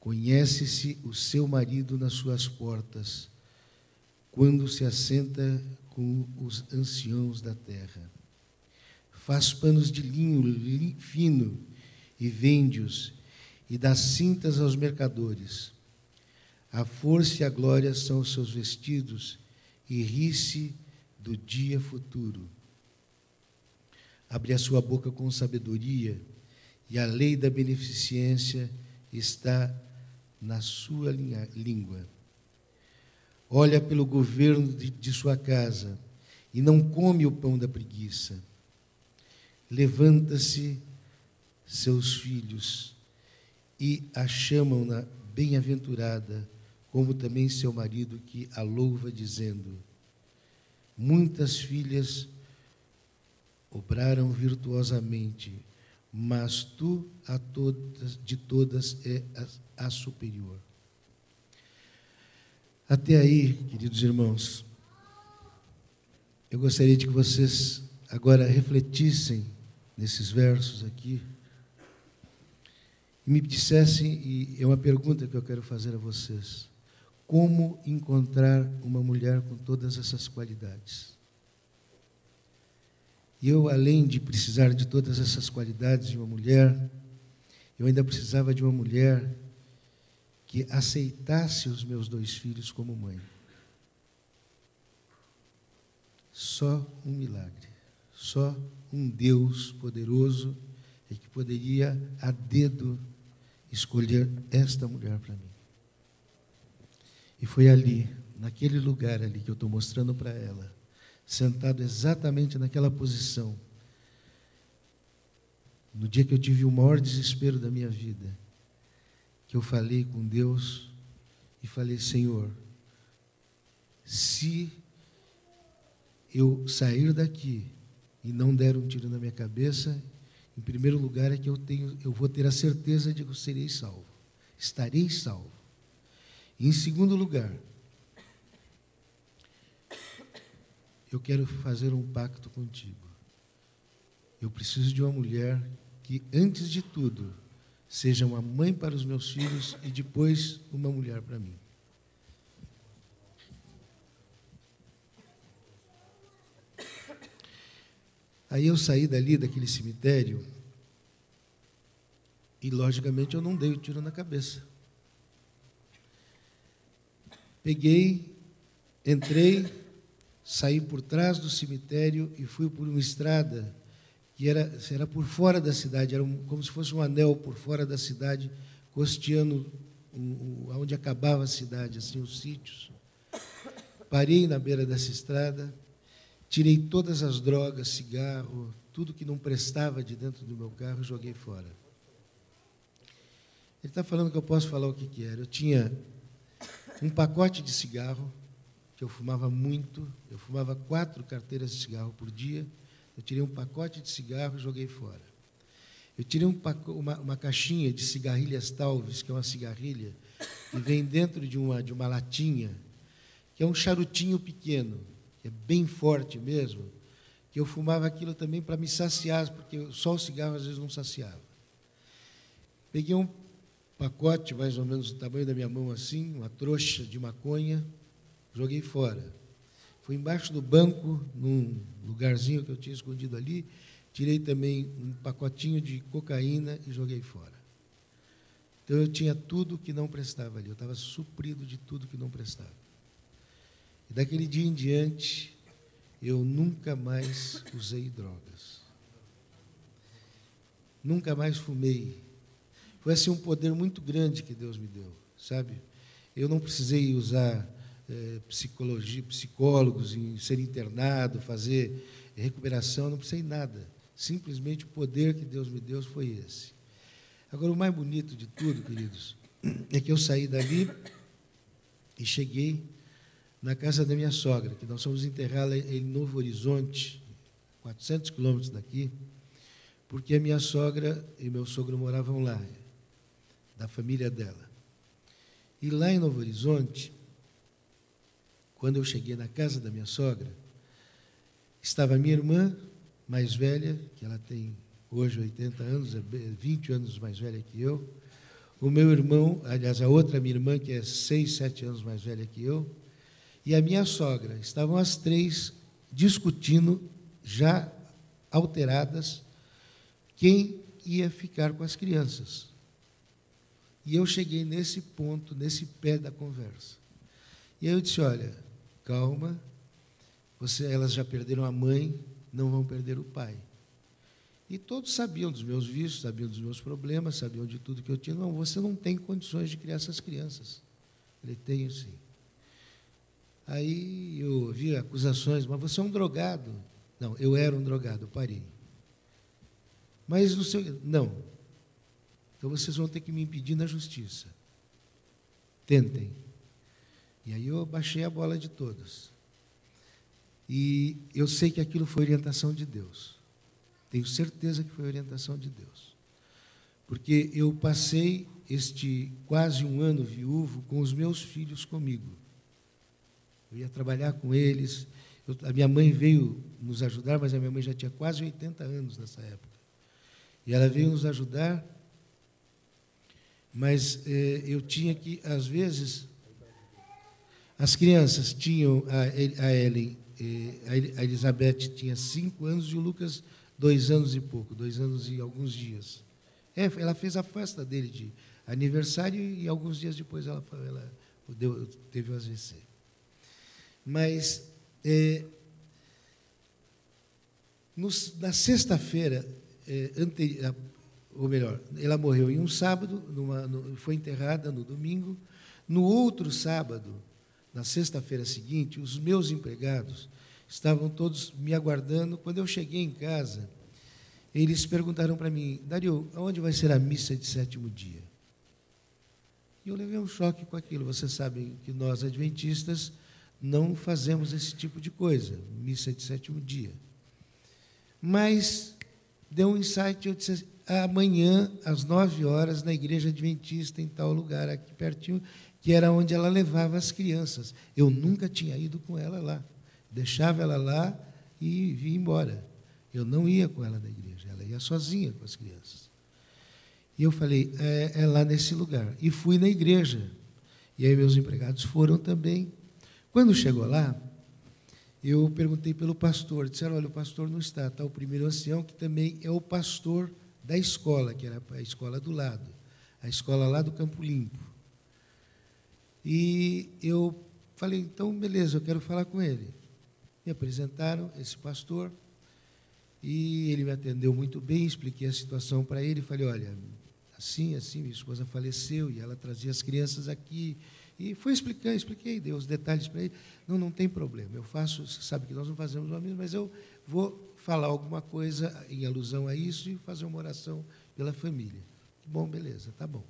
Conhece-se o seu marido nas suas portas, quando se assenta com os anciãos da terra. Faz panos de linho fino e vende-os, e dá cintas aos mercadores. A força e a glória são os seus vestidos, e ri-se do dia futuro. Abre a sua boca com sabedoria, e a lei da beneficência está na sua língua. Olha pelo governo de sua casa, e não come o pão da preguiça. Levanta-se seus filhos, e a chamam-na bem-aventurada, como também seu marido, que a louva, dizendo: muitas filhas obraram virtuosamente, mas tu de todas é a superior. Até aí, queridos irmãos, eu gostaria de que vocês agora refletissem nesses versos aqui, e me dissessem, e é uma pergunta que eu quero fazer a vocês: como encontrar uma mulher com todas essas qualidades? E eu, além de precisar de todas essas qualidades de uma mulher, eu ainda precisava de uma mulher que aceitasse os meus 2 filhos como mãe. Só um milagre, só um Deus poderoso é que poderia, a dedo, escolher esta mulher para mim. E foi ali, naquele lugar ali que eu estou mostrando para ela, sentado exatamente naquela posição, no dia que eu tive o maior desespero da minha vida, que eu falei com Deus e falei: Senhor, se eu sair daqui e não der um tiro na minha cabeça, em primeiro lugar é que eu vou ter a certeza de que eu serei salvo, estarei salvo. E em segundo lugar, eu quero fazer um pacto contigo. Eu preciso de uma mulher que, antes de tudo, seja uma mãe para os meus filhos e depois uma mulher para mim. Aí eu saí dali, daquele cemitério, e logicamente eu não dei o tiro na cabeça. Peguei, entrei, saí por trás do cemitério e fui por uma estrada que era por fora da cidade, era como se fosse um anel por fora da cidade, costeando onde acabava a cidade, assim, os sítios. Parei na beira dessa estrada, tirei todas as drogas, cigarro, tudo que não prestava de dentro do meu carro e joguei fora. Ele está falando que eu posso falar o que era. Eu tinha um pacote de cigarro, que eu fumava muito, eu fumava 4 carteiras de cigarro por dia, eu tirei um pacote de cigarro e joguei fora. Eu tirei uma caixinha de cigarrilhas Talves, que é uma cigarrilha, que vem dentro de uma latinha, que é um charutinho pequeno, que é bem forte mesmo, que eu fumava aquilo também para me saciar, porque só o cigarro às vezes não saciava. Peguei um pacote, mais ou menos do tamanho da minha mão assim, uma trouxa de maconha, joguei fora. Fui embaixo do banco, num lugarzinho que eu tinha escondido ali, tirei também um pacotinho de cocaína e joguei fora. Então, eu tinha tudo que não prestava ali, eu estava suprido de tudo que não prestava. E daquele dia em diante, eu nunca mais usei drogas. Nunca mais fumei. Foi assim um poder muito grande que Deus me deu, sabe? Eu não precisei usar psicologia, psicólogos, ser internado, fazer recuperação, não precisei nada. Simplesmente o poder que Deus me deu foi esse. Agora, o mais bonito de tudo, queridos, é que eu saí dali e cheguei na casa da minha sogra, que nós fomos enterrá-la em Novo Horizonte, 400 quilômetros daqui, porque a minha sogra e meu sogro moravam lá, da família dela. E lá em Novo Horizonte, quando eu cheguei na casa da minha sogra, estava a minha irmã mais velha, que ela tem hoje 80 anos, é 20 anos mais velha que eu, o meu irmão, aliás, a outra minha irmã, que é 6, 7 anos mais velha que eu, e a minha sogra. Estavam as 3 discutindo, já alteradas, quem ia ficar com as crianças. E eu cheguei nesse ponto, nesse pé da conversa. E aí eu disse, olha, calma, elas já perderam a mãe, não vão perder o pai. E todos sabiam dos meus vícios, sabiam dos meus problemas, sabiam de tudo que eu tinha. Não, você não tem condições de criar essas crianças. Ele tem, sim. Aí eu ouvi acusações, mas você é um drogado. Não, eu era um drogado, eu parei. Mas não. Então vocês vão ter que me impedir na justiça. Tentem. E aí eu baixei a bola de todos. E eu sei que aquilo foi orientação de Deus. Tenho certeza que foi orientação de Deus. Porque eu passei quase um ano viúvo com os meus filhos comigo. Eu ia trabalhar com eles. A minha mãe veio nos ajudar, mas a minha mãe já tinha quase 80 anos nessa época. E ela veio nos ajudar, mas eu tinha que, às vezes, as crianças tinham, a Ellen, a Elizabeth tinha 5 anos e o Lucas 2 anos e pouco, 2 anos e alguns dias. Ela fez a festa dele de aniversário e alguns dias depois ela teve o AVC. Mas, na sexta-feira, ou melhor, ela morreu em um sábado, foi enterrada no domingo. No outro sábado, na sexta-feira seguinte, os meus empregados estavam todos me aguardando. Quando eu cheguei em casa, eles perguntaram para mim, Dario, aonde vai ser a missa de 7º dia? E eu levei um choque com aquilo. Vocês sabem que nós, adventistas, não fazemos esse tipo de coisa, missa de 7º dia. Mas deu um insight, eu disse, amanhã, às 9 horas, na igreja adventista, em tal lugar, aqui pertinho, que era onde ela levava as crianças. Eu nunca tinha ido com ela lá. Deixava ela lá e vinha embora. Eu não ia com ela na igreja, ela ia sozinha com as crianças. E eu falei, é lá nesse lugar. E fui na igreja. E aí meus empregados foram também. Quando chegou lá, eu perguntei pelo pastor. Disseram, olha, o pastor não está. Está o primeiro ancião, que também é o pastor da escola, que era a escola do lado. A escola lá do Campo Limpo. E eu falei, então, beleza, eu quero falar com ele. Me apresentaram esse pastor e ele me atendeu muito bem, expliquei a situação para ele, falei, olha, assim, minha esposa faleceu e ela trazia as crianças aqui. E foi explicando, expliquei, dei os detalhes para ele. Não tem problema, eu faço, você sabe que nós não fazemos o mesmo, mas eu vou falar alguma coisa em alusão a isso e fazer uma oração pela família. Bom, beleza, tá bom.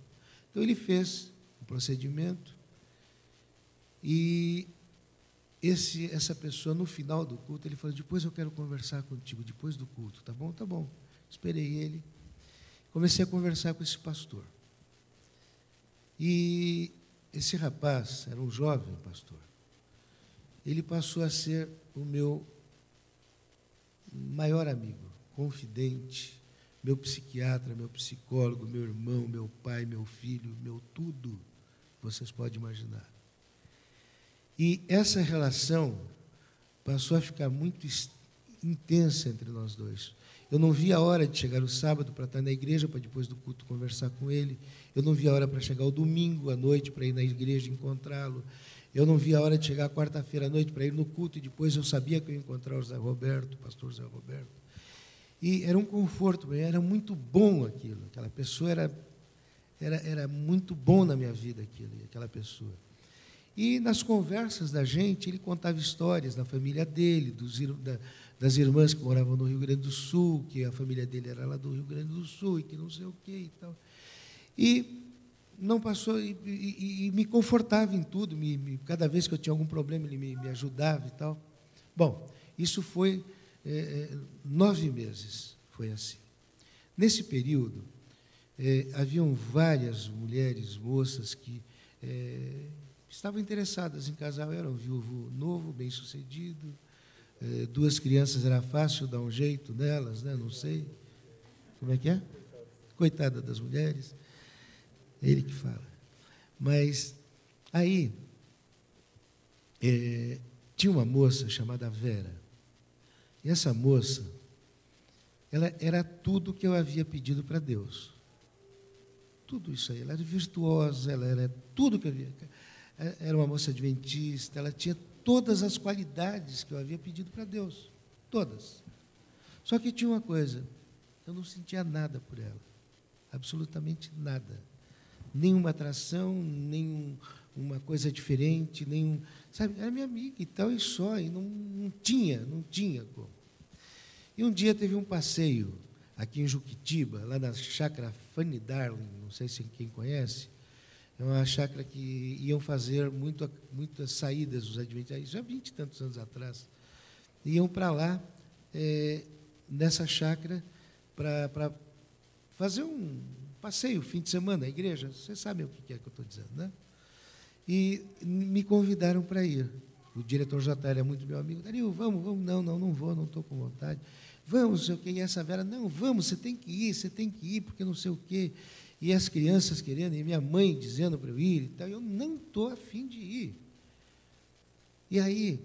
Então ele fez o procedimento e essa pessoa, no final do culto, ele falou, depois eu quero conversar contigo, depois do culto, tá bom? Tá bom. Esperei ele, comecei a conversar com esse pastor. E esse rapaz, era um jovem pastor, ele passou a ser o meu maior amigo, confidente, meu psiquiatra, meu psicólogo, meu irmão, meu pai, meu filho, meu tudo, vocês podem imaginar. E essa relação passou a ficar muito intensa entre nós dois. Eu não via a hora de chegar o sábado para estar na igreja, para depois do culto conversar com ele. Eu não via a hora para chegar o domingo à noite para ir na igreja encontrá-lo. Eu não via a hora de chegar a quarta-feira à noite para ir no culto e depois eu sabia que eu ia encontrar o Zé Roberto, o pastor Zé Roberto. E era um conforto, era muito bom aquilo. Aquela pessoa era muito bom na minha vida, aquela pessoa. E nas conversas da gente, ele contava histórias da família dele, das irmãs que moravam no Rio Grande do Sul, que a família dele era lá do Rio Grande do Sul, e que não sei o quê e tal. E não passou, e me confortava em tudo, cada vez que eu tinha algum problema, ele me ajudava e tal. Bom, isso foi 9 meses, foi assim. Nesse período, haviam várias mulheres, moças, que estavam interessadas em casar. Eu era um viúvo novo, bem-sucedido, 2 crianças, era fácil dar um jeito nelas, né? Não sei. Como é que é? Coitada das mulheres. É ele que fala. Mas, aí, tinha uma moça chamada Vera. E essa moça, ela era tudo que eu havia pedido para Deus. Tudo isso aí. Ela era virtuosa, ela era tudo que eu havia. Era uma moça adventista, ela tinha todas as qualidades que eu havia pedido para Deus. Todas. Só que tinha uma coisa, eu não sentia nada por ela. Absolutamente nada. Nenhuma atração, nenhuma coisa diferente, sabe, era minha amiga e tal, e só, e não tinha como. E um dia teve um passeio aqui em Juquitiba, lá na chácara Fanny Darling, não sei se quem conhece, é uma chácara que iam fazer muitas saídas dos adventistas, já 20 e tantos anos atrás, iam para lá, nessa chácara, para fazer um passeio, fim de semana, na igreja, vocês sabem o que é que eu estou dizendo, né? E me convidaram para ir. O diretor J.L. é muito meu amigo. Dario, vamos. Não vou, não estou com vontade. Vamos, não sei o quê. E essa Vera, não, vamos, você tem que ir, porque não sei o quê. E as crianças querendo, e minha mãe dizendo para eu ir e tal. Eu não estou a fim de ir. E aí,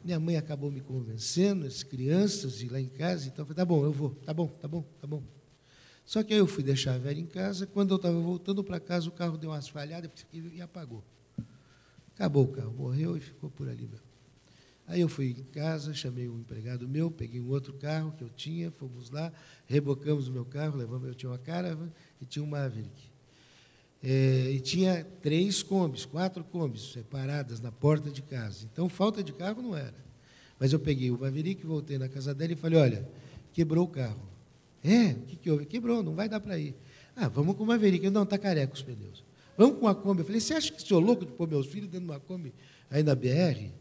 minha mãe acabou me convencendo, as crianças, ir lá em casa, então eu falei, tá bom, eu vou, tá bom. Só que aí eu fui deixar a Vera em casa, quando eu estava voltando para casa, o carro deu umas falhadas e apagou. Acabou o carro, morreu e ficou por ali mesmo. Aí eu fui em casa, chamei um empregado meu, peguei um outro carro que eu tinha, fomos lá, rebocamos o meu carro, eu tinha uma Caravan e tinha um Maverick. E tinha 4 Kombis separadas na porta de casa. Então, falta de carro não era. Mas eu peguei o Maverick, voltei na casa dela e falei, olha, quebrou o carro. O que houve? Quebrou, não vai dar para ir. Vamos com o Maverick. Não, está careca os pneus. Vamos com a Kombi. Eu falei, você acha que sou louco de pôr meus filhos dentro de uma Kombi aí na BR?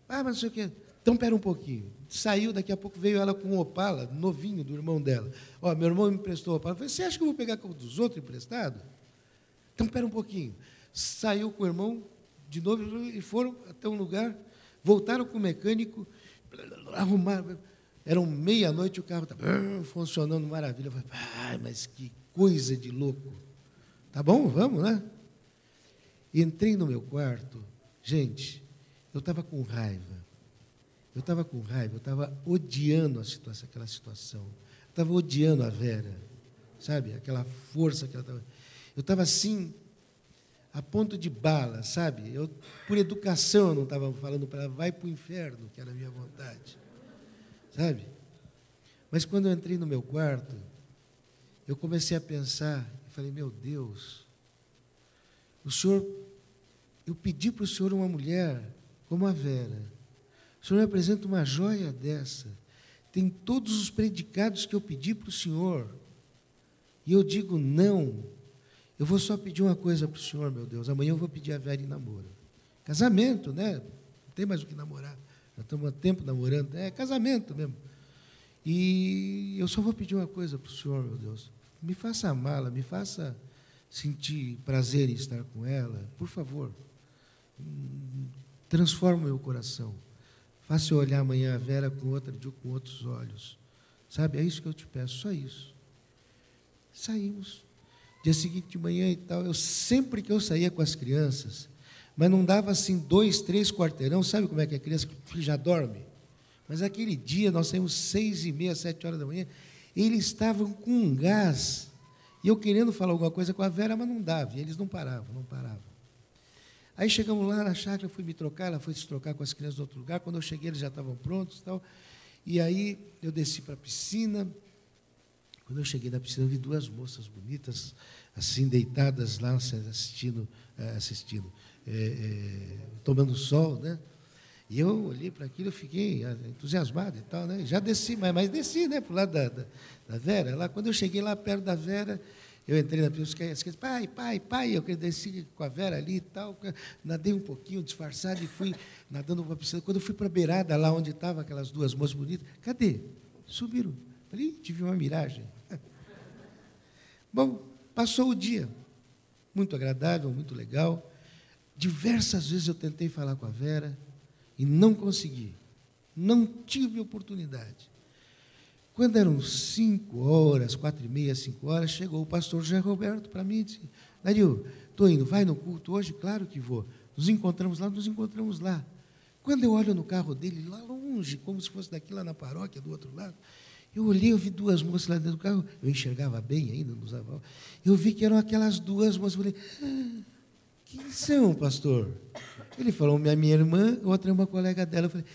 Mas não sei o quê. Então, espera um pouquinho. Saiu, daqui a pouco veio ela com um Opala, novinho, do irmão dela. Meu irmão me emprestou o Opala. Eu falei, você acha que eu vou pegar com dos outros emprestado? Então, espera um pouquinho. Saiu com o irmão, de novo, e foram até um lugar, voltaram com o mecânico, arrumaram. Eram meia-noite, o carro estava funcionando maravilha. Eu falei, mas que coisa de louco. Tá bom, vamos, né? Entrei no meu quarto. Gente, eu estava com raiva. Eu estava odiando aquela situação. Eu estava odiando a Vera, sabe? Aquela força que ela estava. Eu estava assim, a ponto de bala, sabe? Eu, por educação, eu não estava falando para ela, vai para o inferno, que era a minha vontade, sabe? Mas quando eu entrei no meu quarto, eu comecei a pensar, e falei, meu Deus, eu pedi para o Senhor uma mulher como a Vera. O Senhor me apresenta uma joia dessa. Tem todos os predicados que eu pedi para o Senhor. E eu digo, não. Eu vou só pedir uma coisa para o Senhor, meu Deus. Amanhã eu vou pedir a Vera em namoro. Casamento, né? Não tem mais o que namorar. Já estamos há tempo namorando. É casamento mesmo. E eu só vou pedir uma coisa para o Senhor, meu Deus. Me faça amá-la, me faça sentir prazer em estar com ela. Por favor. Transforma o meu coração. Faça eu olhar amanhã a Vera com outros olhos. Sabe, é isso que eu te peço, só isso. Saímos. Dia seguinte de manhã e tal, sempre que eu saía com as crianças, mas não dava assim 2, 3 quarteirão, sabe como é que a criança já dorme? Mas aquele dia, nós saímos 6h30, 7 horas da manhã, eles estavam com um gás, e eu querendo falar alguma coisa com a Vera, mas não dava, e eles não paravam. Aí chegamos lá na chácara, fui me trocar, ela foi se trocar com as crianças em outro lugar. Quando eu cheguei, eles já estavam prontos e tal. E aí eu desci para a piscina. Quando eu cheguei na piscina, eu vi 2 moças bonitas, assim, deitadas lá, tomando sol, né? E eu olhei para aquilo, eu fiquei entusiasmado e tal, né? Já desci, mas desci, né, para o lado da Vera. Lá, quando eu cheguei lá perto da Vera, eu entrei na piscina, pai, eu desci com a Vera ali e tal, nadei um pouquinho, disfarçado, e fui nadando para a piscina. Quando eu fui para a beirada, lá onde estavam aquelas 2 moças bonitas, cadê? Subiram. Falei, tive uma miragem. Bom, passou o dia. Muito agradável, muito legal. Diversas vezes eu tentei falar com a Vera e não consegui. Não tive oportunidade. Quando eram 5 horas, 4h30, 5 horas, chegou o pastor José Roberto para mim e disse, Dario, estou indo, vai no culto hoje? Claro que vou. Nos encontramos lá. Quando eu olho no carro dele, lá longe, como se fosse daqui lá na paróquia, do outro lado, eu olhei, eu vi 2 moças lá dentro do carro, eu enxergava bem ainda, não usava. Eu vi que eram aquelas 2 moças, eu falei, quem são, pastor? Ele falou, minha irmã, outra é uma colega dela. Eu falei,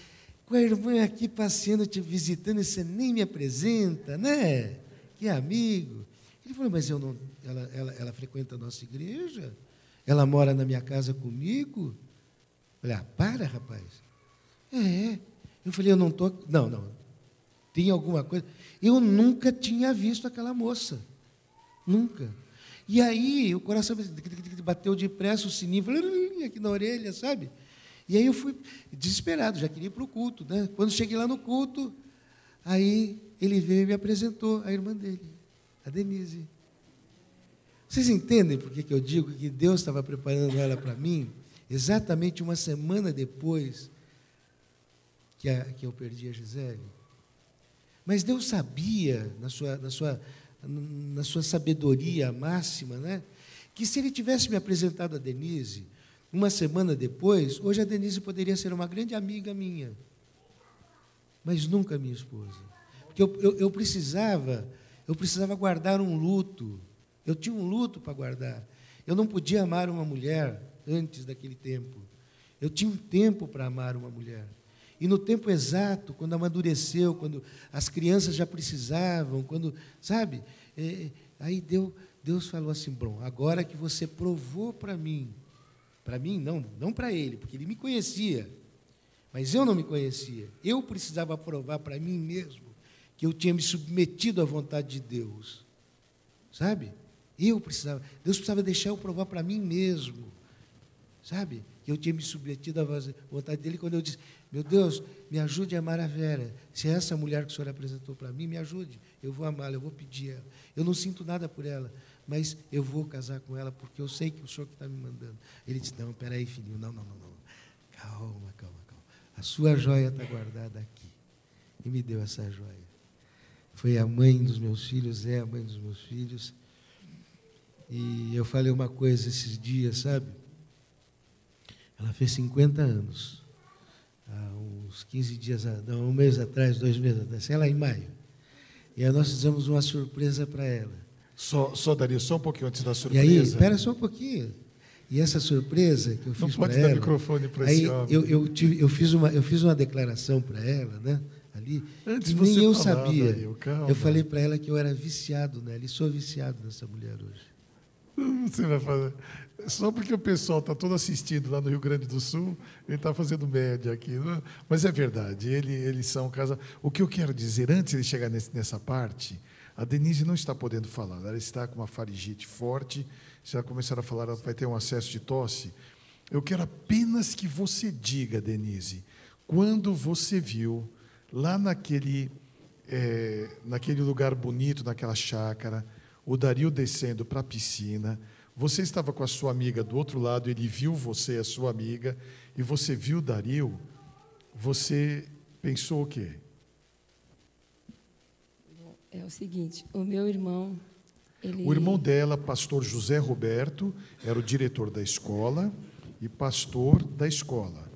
com a irmã aqui passeando, te visitando, e você nem me apresenta, né? Que amigo. Ele falou, mas eu não, ela frequenta a nossa igreja? Ela mora na minha casa comigo? Eu falei, para, rapaz. Eu falei, eu não estou... Não, tem alguma coisa... Eu nunca tinha visto aquela moça. Nunca. E aí, o coração bateu depressa, o sininho, aqui na orelha, sabe? E aí eu fui desesperado, já queria ir para o culto, né? Quando cheguei lá no culto, aí ele veio e me apresentou a irmã dele, a Denise. Vocês entendem por que eu digo que Deus estava preparando ela para mim? Exatamente uma semana depois que eu perdi a Gisele. Mas Deus sabia, na sua sabedoria máxima, né, que se Ele tivesse me apresentado a Denise, uma semana depois, hoje a Denise poderia ser uma grande amiga minha, mas nunca minha esposa. Porque eu precisava guardar um luto. Eu tinha um luto para guardar. Eu não podia amar uma mulher antes daquele tempo. Eu tinha um tempo para amar uma mulher. E no tempo exato, quando amadureceu, quando as crianças já precisavam, quando, sabe? Aí Deus falou assim, bom, agora que você provou para mim, não para ele, porque ele me conhecia, mas eu não me conhecia. Eu precisava provar para mim mesmo que eu tinha me submetido à vontade de Deus, sabe? Deus precisava deixar eu provar para mim mesmo, sabe? Que eu tinha me submetido à vontade dele quando eu disse, meu Deus, me ajude a amar a Vera. Se é essa mulher que o Senhor apresentou para mim, me ajude. Eu vou amá-la, eu vou pedir ela. Eu não sinto nada por ela, mas eu vou casar com ela porque eu sei que o Senhor que está me mandando. Ele disse, não, peraí, filhinho, não. Calma. A sua joia está guardada aqui. E me deu essa joia. Foi a mãe dos meus filhos, é a mãe dos meus filhos. E eu falei uma coisa esses dias, sabe? Ela fez 50 anos. Há uns 15 dias, não, 1 mês atrás, 2 meses atrás, sei lá, em maio. E aí nós fizemos uma surpresa para ela. Daria só um pouquinho antes da E surpresa. aí, espera só um pouquinho. E essa surpresa que eu Não fiz para pode dar ela, microfone para aí esse homem. eu fiz uma declaração para ela, né? Ali, Antes que você nem eu falar, sabia. Dario, calma. Eu falei para ela que eu era viciado nela, e sou viciado nessa mulher hoje. Você vai fazer. Só porque o pessoal está todo assistindo lá no Rio Grande do Sul, ele está fazendo média aqui. Não? Mas é verdade, eles são casal. O que eu quero dizer, antes de chegar nessa parte, a Denise não está podendo falar. Ela está com uma faringite forte. Se ela começar a falar, ela vai ter um acesso de tosse. Eu quero apenas que você diga, Denise, quando você viu lá naquele lugar bonito, naquela chácara, o Dario descendo para a piscina, você estava com a sua amiga do outro lado, ele viu você, a sua amiga, e você viu o Dario, você pensou o quê? É o seguinte, o meu irmão, ele... O irmão dela, pastor José Roberto, era o diretor da escola e pastor da escola.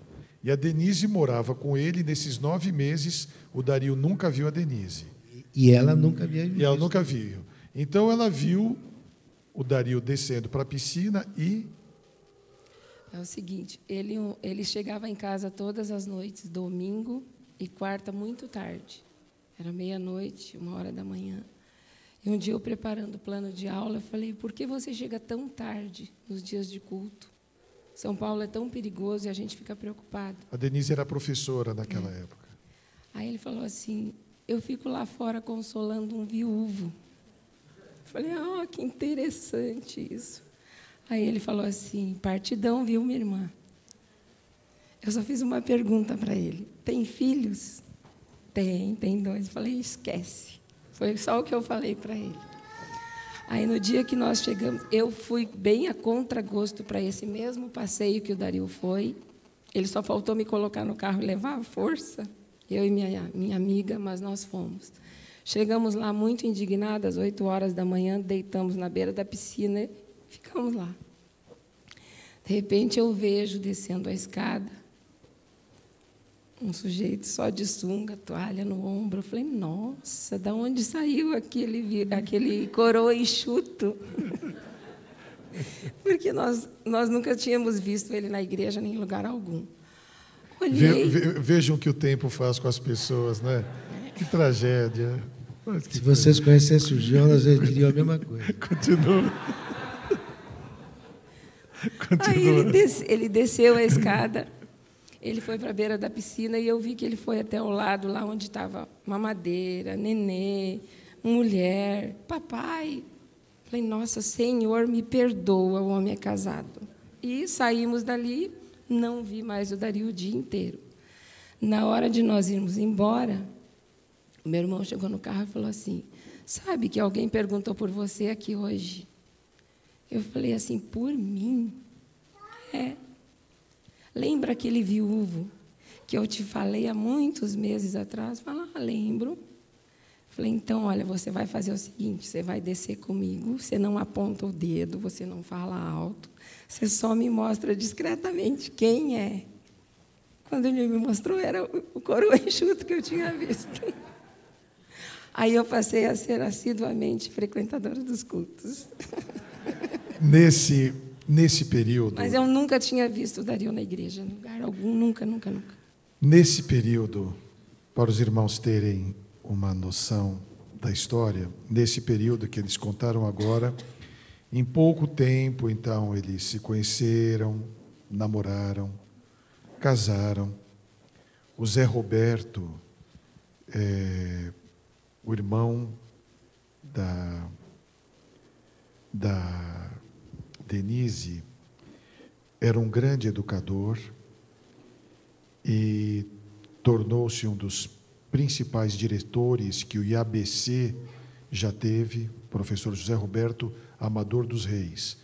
E a Denise morava com ele. Nesses 9 meses, o Dario nunca viu a Denise. E ela nunca havia visto. E ela nunca viu. Então, ela viu o Dario descendo para a piscina e... É o seguinte, ele chegava em casa todas as noites, domingo e quarta, muito tarde. Era meia-noite, 1h da manhã. E um dia, eu preparando o plano de aula, eu falei, por que você chega tão tarde nos dias de culto? São Paulo é tão perigoso e a gente fica preocupado. A Denise era professora naquela época. Aí ele falou assim, eu fico lá fora consolando um viúvo. Eu falei, que interessante isso. Aí ele falou assim, partidão, viu, minha irmã? Eu só fiz uma pergunta para ele, tem filhos? Tem 2. Eu falei, esquece. Foi só o que eu falei para ele. Aí, no dia que nós chegamos, eu fui bem a contragosto para esse mesmo passeio que o Dario foi. Ele só faltou me colocar no carro e levar à força, eu e minha amiga, mas nós fomos. Chegamos lá muito indignadas, 8h da manhã, deitamos na beira da piscina e ficamos lá. De repente, eu vejo, descendo a escada, um sujeito só de sunga, toalha no ombro. Eu falei, nossa, da onde saiu aquele coroa enxuto? Porque nós nunca tínhamos visto ele na igreja, nem em lugar algum. Olhei. Vejam o que o tempo faz com as pessoas, né? Que tragédia. Se vocês conhecessem o Jonas, eu diria a mesma coisa. Continua. Aí ele desceu a escada. Ele foi para a beira da piscina e eu vi que ele foi até o lado, lá onde estava mamadeira, nenê, mulher, papai. Falei, nossa, Senhor, me perdoa, o homem é casado. E saímos dali, não vi mais o Dario o dia inteiro. Na hora de nós irmos embora, o meu irmão chegou no carro e falou assim, sabe que alguém perguntou por você aqui hoje? Eu falei assim, por mim? É. Lembra aquele viúvo que eu te falei há muitos meses atrás? Fala, lembro. Falei, então, olha, você vai fazer o seguinte, você vai descer comigo, você não aponta o dedo, você não fala alto, você só me mostra discretamente quem é. Quando ele me mostrou, era o coroa enxuto que eu tinha visto. Aí eu passei a ser assiduamente frequentadora dos cultos. Nesse período... Mas eu nunca tinha visto o Dario na igreja, em lugar algum, nunca. Nesse período, para os irmãos terem uma noção da história, nesse período que eles contaram agora, em pouco tempo, então, eles se conheceram, namoraram, casaram. O Zé Roberto, o irmão da Denise, era um grande educador e tornou-se um dos principais diretores que o IABC já teve, professor José Roberto Amador dos Reis.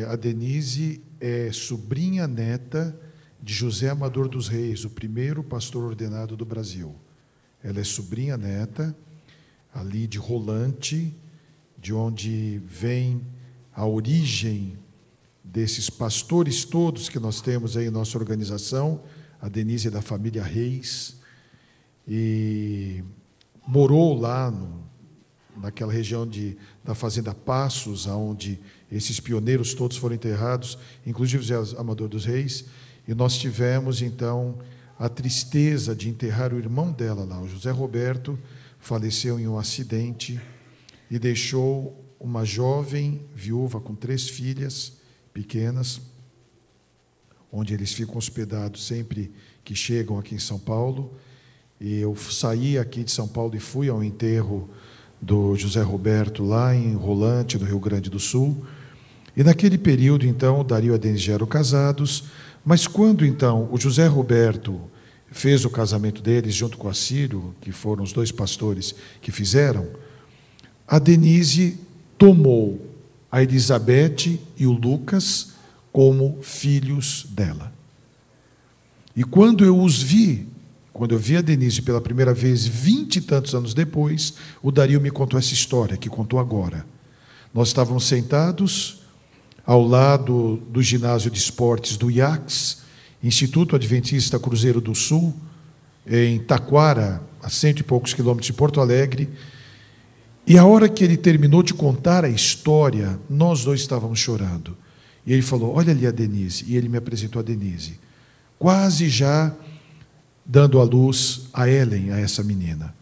A Denise é sobrinha neta de José Amador dos Reis, o primeiro pastor ordenado do Brasil. Ela é sobrinha neta, ali de Rolante, de onde vem a origem desses pastores todos que nós temos aí em nossa organização. A Denise é da família Reis e morou lá naquela região da Fazenda Passos, onde Esses pioneiros todos foram enterrados, inclusive José Amador dos Reis, e nós tivemos, então, a tristeza de enterrar o irmão dela lá. O José Roberto faleceu em um acidente e deixou uma jovem viúva com 3 filhas pequenas, onde eles ficam hospedados sempre que chegam aqui em São Paulo. E eu saí aqui de São Paulo e fui ao enterro do José Roberto lá em Rolante, no Rio Grande do Sul. E naquele período, então, o Dario e a Denise já eram casados, mas quando, então, o José Roberto fez o casamento deles junto com a Círio, que foram os 2 pastores que fizeram, a Denise tomou a Elizabeth e o Lucas como filhos dela. E quando eu vi a Denise pela primeira vez, 20 e tantos anos depois, o Dario me contou essa história, que contou agora. Nós estávamos sentados ao lado do ginásio de esportes do IACS, Instituto Adventista Cruzeiro do Sul, em Taquara, a 100 e poucos quilômetros de Porto Alegre. E a hora que ele terminou de contar a história, nós 2 estávamos chorando. E ele falou, olha ali a Denise. E ele me apresentou a Denise, quase já dando à luz a Ellen, a essa menina.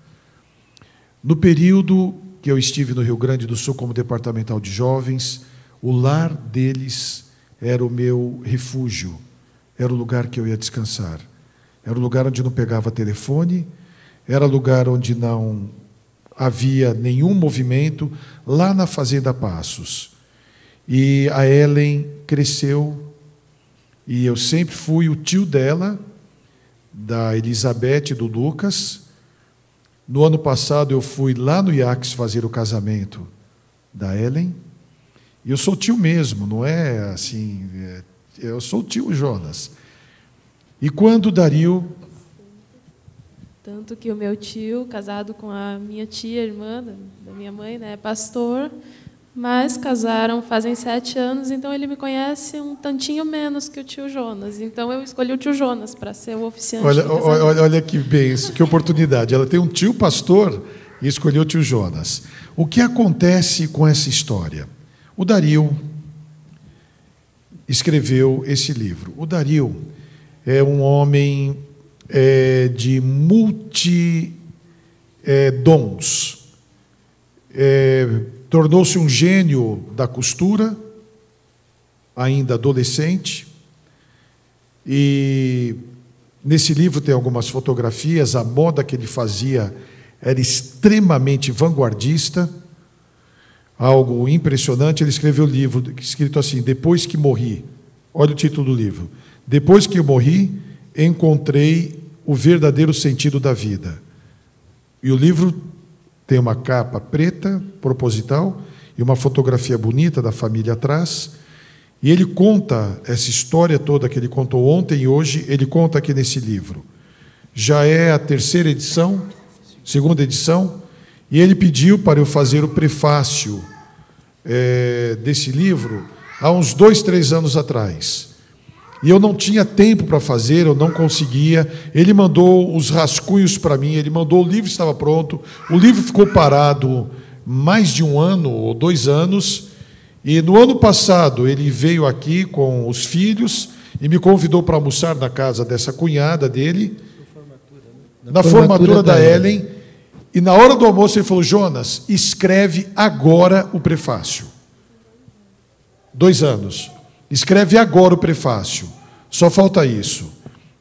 No período que eu estive no Rio Grande do Sul como departamental de jovens, o lar deles era o meu refúgio, era o lugar que eu ia descansar. Era o lugar onde não pegava telefone, era o lugar onde não havia nenhum movimento, lá na Fazenda Passos. E a Ellen cresceu, e eu sempre fui o tio dela, da Elizabeth e do Lucas. No ano passado eu fui lá no IACS fazer o casamento da Ellen. E eu sou tio mesmo, não é assim, eu sou o tio Jonas. E quando o Dario... Tanto que o meu tio, casado com a minha tia, irmã da minha mãe, né, é pastor, mas casaram fazem 7 anos, então ele me conhece um tantinho menos que o tio Jonas. Então eu escolhi o tio Jonas para ser o oficiante. Olha que bem, que oportunidade. Ela tem um tio pastor e escolheu o tio Jonas. O que acontece com essa história? O Dario escreveu esse livro. O Dario é um homem de multidons. Tornou-se um gênio da costura, ainda adolescente. E nesse livro tem algumas fotografias. A moda que ele fazia era extremamente vanguardista, algo impressionante. Ele escreveu um livro escrito assim: Depois que morri. Olha o título do livro: Depois que eu morri, encontrei o verdadeiro sentido da vida. E o livro tem uma capa preta, proposital, e uma fotografia bonita da família atrás. E ele conta essa história toda que ele contou ontem e hoje, ele conta aqui nesse livro. Já é a 3ª edição, 2ª edição, e ele pediu para eu fazer o prefácio desse livro há uns 2, 3 anos atrás. E eu não tinha tempo para fazer, eu não conseguia. Ele mandou os rascunhos para mim, ele mandou, o livro estava pronto. O livro ficou parado mais de 1 ano ou 2 anos. E no ano passado ele veio aqui com os filhos e me convidou para almoçar na casa dessa cunhada dele, na formatura da Ellen. E na hora do almoço ele falou: Jonas, escreve agora o prefácio. 2 anos. Escreve agora o prefácio. Só falta isso.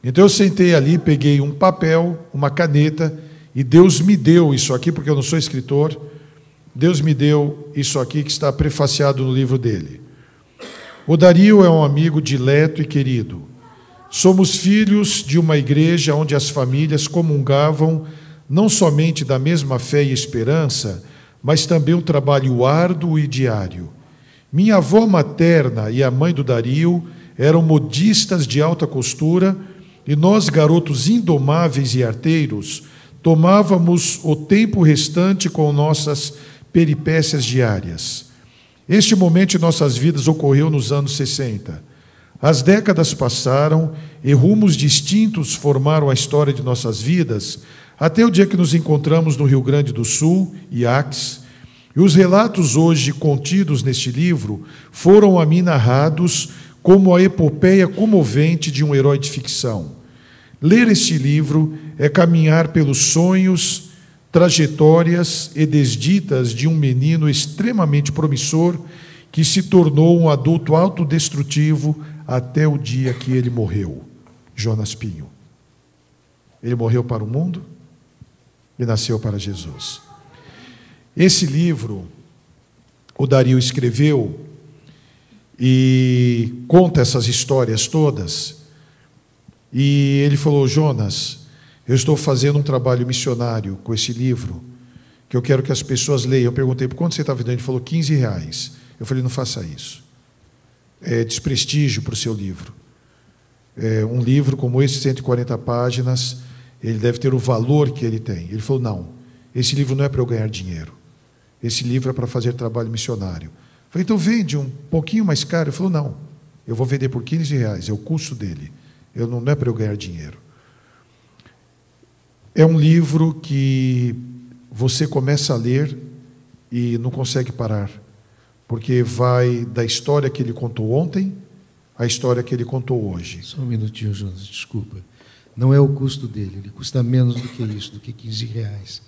Então eu sentei ali, peguei um papel, uma caneta, e Deus me deu isso aqui, porque eu não sou escritor. Deus me deu isso aqui que está prefaciado no livro dele. O Dario é um amigo dileto e querido. Somos filhos de uma igreja onde as famílias comungavam não somente da mesma fé e esperança, mas também um trabalho árduo e diário. Minha avó materna e a mãe do Dario eram modistas de alta costura, e nós, garotos indomáveis e arteiros, tomávamos o tempo restante com nossas peripécias diárias. Este momento em nossas vidas ocorreu nos anos 60. As décadas passaram e rumos distintos formaram a história de nossas vidas, até o dia que nos encontramos no Rio Grande do Sul, IACS, E os relatos hoje contidos neste livro foram a mim narrados como a epopeia comovente de um herói de ficção. Ler este livro é caminhar pelos sonhos, trajetórias e desditas de um menino extremamente promissor que se tornou um adulto autodestrutivo até o dia que ele morreu. Jonas Pinho. Ele morreu para o mundo e nasceu para Jesus. Esse livro, o Dario escreveu e conta essas histórias todas. E ele falou: Jonas, eu estou fazendo um trabalho missionário com esse livro, que eu quero que as pessoas leiam. Eu perguntei: por quanto você está vendendo? Ele falou: R$15. Eu falei: não faça isso. É desprestígio para o seu livro. Um livro como esse, 140 páginas, ele deve ter o valor que ele tem. Ele falou: não, esse livro não é para eu ganhar dinheiro. Esse livro é para fazer trabalho missionário. Eu falei: então vende um pouquinho mais caro. Ele falou: não, eu vou vender por R$15, é o custo dele. Não é para eu ganhar dinheiro. É um livro que você começa a ler e não consegue parar, porque vai da história que ele contou ontem à história que ele contou hoje. Só um minutinho, Jonas, desculpa. Não é o custo dele, ele custa menos do que isso, do que R$15.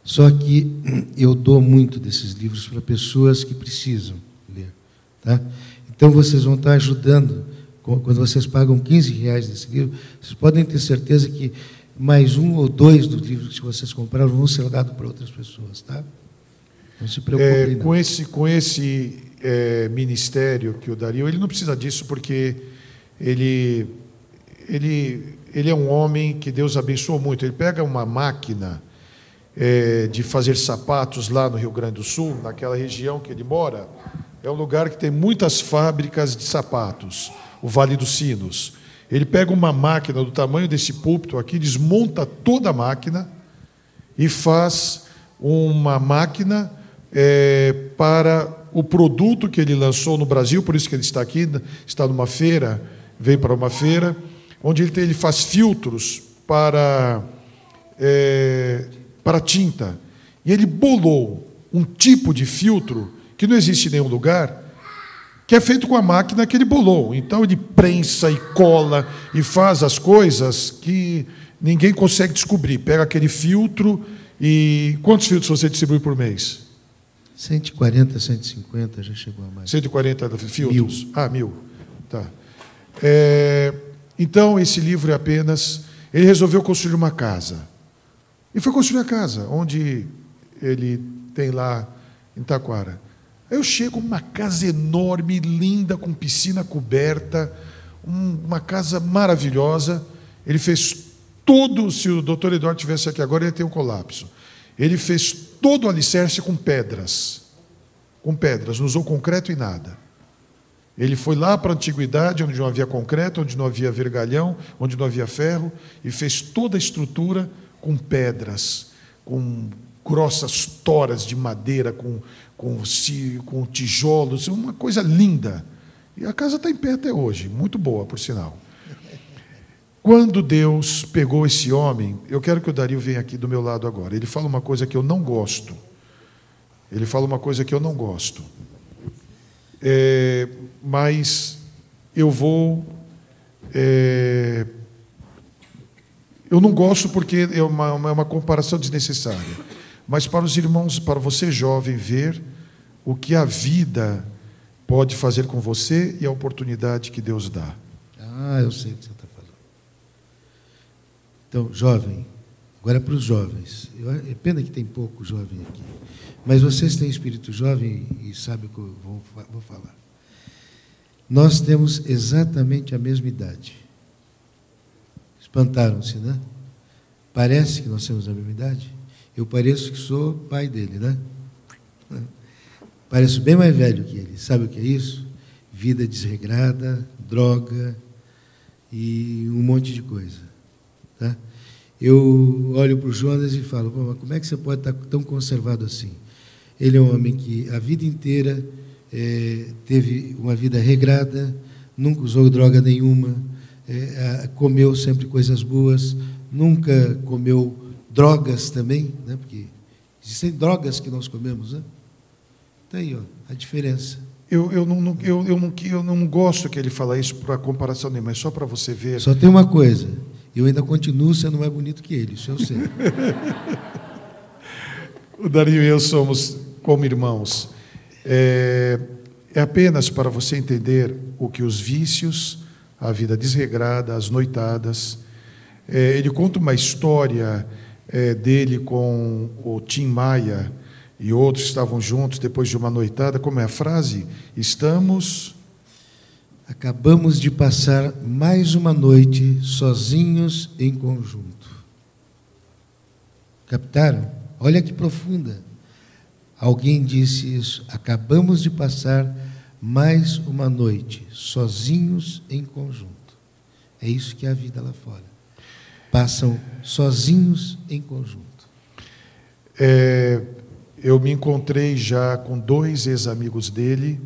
Só que eu dou muito desses livros para pessoas que precisam ler. Tá? Então, vocês vão estar ajudando. Quando vocês pagam R$15 nesse livro, vocês podem ter certeza que mais um ou dois dos livros que vocês compraram vão ser dados para outras pessoas. Tá? Não se preocupem, não. Com esse ministério que o Dario, ele não precisa disso, porque ele é um homem que Deus abençoou muito. Ele pega uma máquina de fazer sapatos lá no Rio Grande do Sul, naquela região que ele mora. É um lugar que tem muitas fábricas de sapatos, o Vale dos Sinos. Ele pega uma máquina do tamanho desse púlpito aqui, desmonta toda a máquina e faz uma máquina para o produto que ele lançou no Brasil. Por isso que ele está aqui, está numa feira, veio para uma feira, onde ele faz filtros para tinta. E ele bolou um tipo de filtro que não existe em nenhum lugar, que é feito com a máquina que ele bolou. Então ele prensa e cola e faz as coisas que ninguém consegue descobrir. Pega aquele filtro e... Quantos filtros você distribui por mês? 140, 150, já chegou a mais. 140 filtros? 1000. Ah, 1000. Tá. Então, esse livro é apenas... Ele resolveu construir uma casa. E foi construir a casa, onde ele tem lá em Taquara. Eu chego numa casa enorme, linda, com piscina coberta, uma casa maravilhosa. Ele fez todo, se o doutor Eduardo estivesse aqui agora, ele ia ter um colapso. Ele fez todo o alicerce com pedras. Com pedras, não usou concreto e nada. Ele foi lá para a antiguidade, onde não havia concreto, onde não havia vergalhão, onde não havia ferro, e fez toda a estrutura com pedras, com grossas toras de madeira, com tijolos, uma coisa linda. E a casa está em pé até hoje, muito boa, por sinal. Quando Deus pegou esse homem, eu quero que o Dario venha aqui do meu lado agora. Ele fala uma coisa que eu não gosto. Mas eu vou... eu não gosto porque é uma comparação desnecessária. Mas para os irmãos, para você jovem, ver o que a vida pode fazer com você e a oportunidade que Deus dá. Ah, eu sei o que você está falando. Então, jovem, agora para os jovens. É pena que tem pouco jovem aqui. Mas vocês têm espírito jovem e sabem o que eu vou falar. Nós temos exatamente a mesma idade. Espantaram-se, né? Parece que nós temos a mesma idade. Eu pareço que sou pai dele, né? Pareço bem mais velho que ele. Sabe o que é isso? Vida desregrada, droga e um monte de coisa. Tá? Eu olho para o Jonas e falo: pô, mas como é que você pode estar tão conservado assim? Ele é um homem que a vida inteira teve uma vida regrada, nunca usou droga nenhuma, comeu sempre coisas boas, nunca comeu drogas também, né? Porque existem drogas que nós comemos, né? Está aí, ó, a diferença. Eu não gosto que ele fale isso para comparação nenhuma, mas só para você ver. Só tem uma coisa, eu ainda continuo sendo mais bonito que ele, isso eu sei. O Dario e eu somos como irmãos. É apenas para você entender o que os vícios, a vida desregrada, as noitadas. Ele conta uma história dele com o Tim Maia e outros que estavam juntos depois de uma noitada. Como é a frase? Acabamos de passar mais uma noite sozinhos em conjunto. Captaram? Olha que profunda. Alguém disse isso. Acabamos de passar mais uma noite sozinhos em conjunto. É isso que é a vida lá fora. Passam sozinhos em conjunto. Eu me encontrei já com 2 ex-amigos dele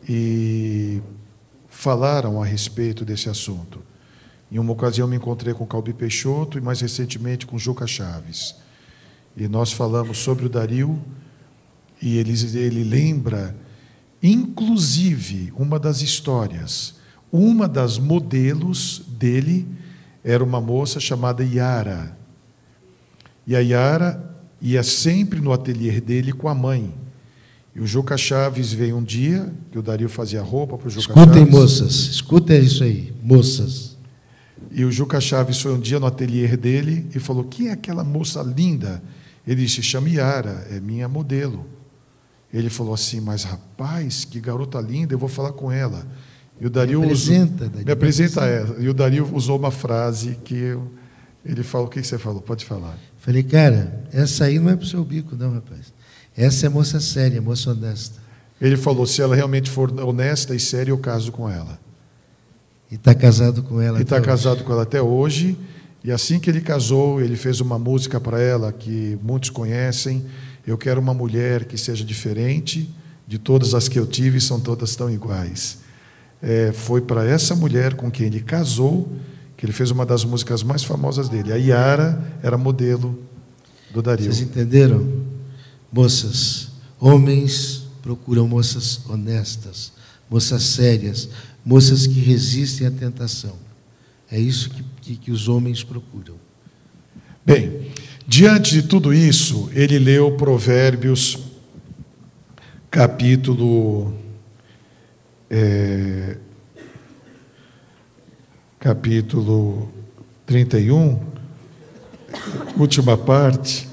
e falaram a respeito desse assunto. Em uma ocasião me encontrei com Calbi Peixoto e mais recentemente com Juca Chaves. E nós falamos sobre o Dario e ele lembra, inclusive, uma das histórias. Uma das modelos dele era uma moça chamada Yara. E a Yara ia sempre no ateliê dele com a mãe. E o Juca Chaves veio um dia, que o Dario fazia roupa para o Juca Chaves. Escutem, moças, escutem isso aí, moças. E o Juca Chaves foi um dia no ateliê dele e falou: quem é aquela moça linda? Ele disse: chama Yara, é minha modelo. Ele falou assim: mas rapaz, que garota linda, eu vou falar com ela. E o Dario me apresenta ela. E o Dario usou uma frase que ele falou: o que você falou? Pode falar. Falei: cara, essa aí não é para o seu bico, não, rapaz. Essa é moça séria, moça honesta. Ele falou: se ela realmente for honesta e séria, eu caso com ela. E está casado com ela. E está casado com ela até hoje. E assim que ele casou, ele fez uma música para ela que muitos conhecem. Eu quero uma mulher que seja diferente de todas as que eu tive, são todas tão iguais. Foi para essa mulher com quem ele casou que ele fez uma das músicas mais famosas dele. A Yara era modelo do Dario. Vocês entenderam? Moças, homens procuram moças honestas, moças sérias, moças que resistem à tentação. É isso que os homens procuram. Bem, diante de tudo isso, ele leu Provérbios, capítulo 31, última parte,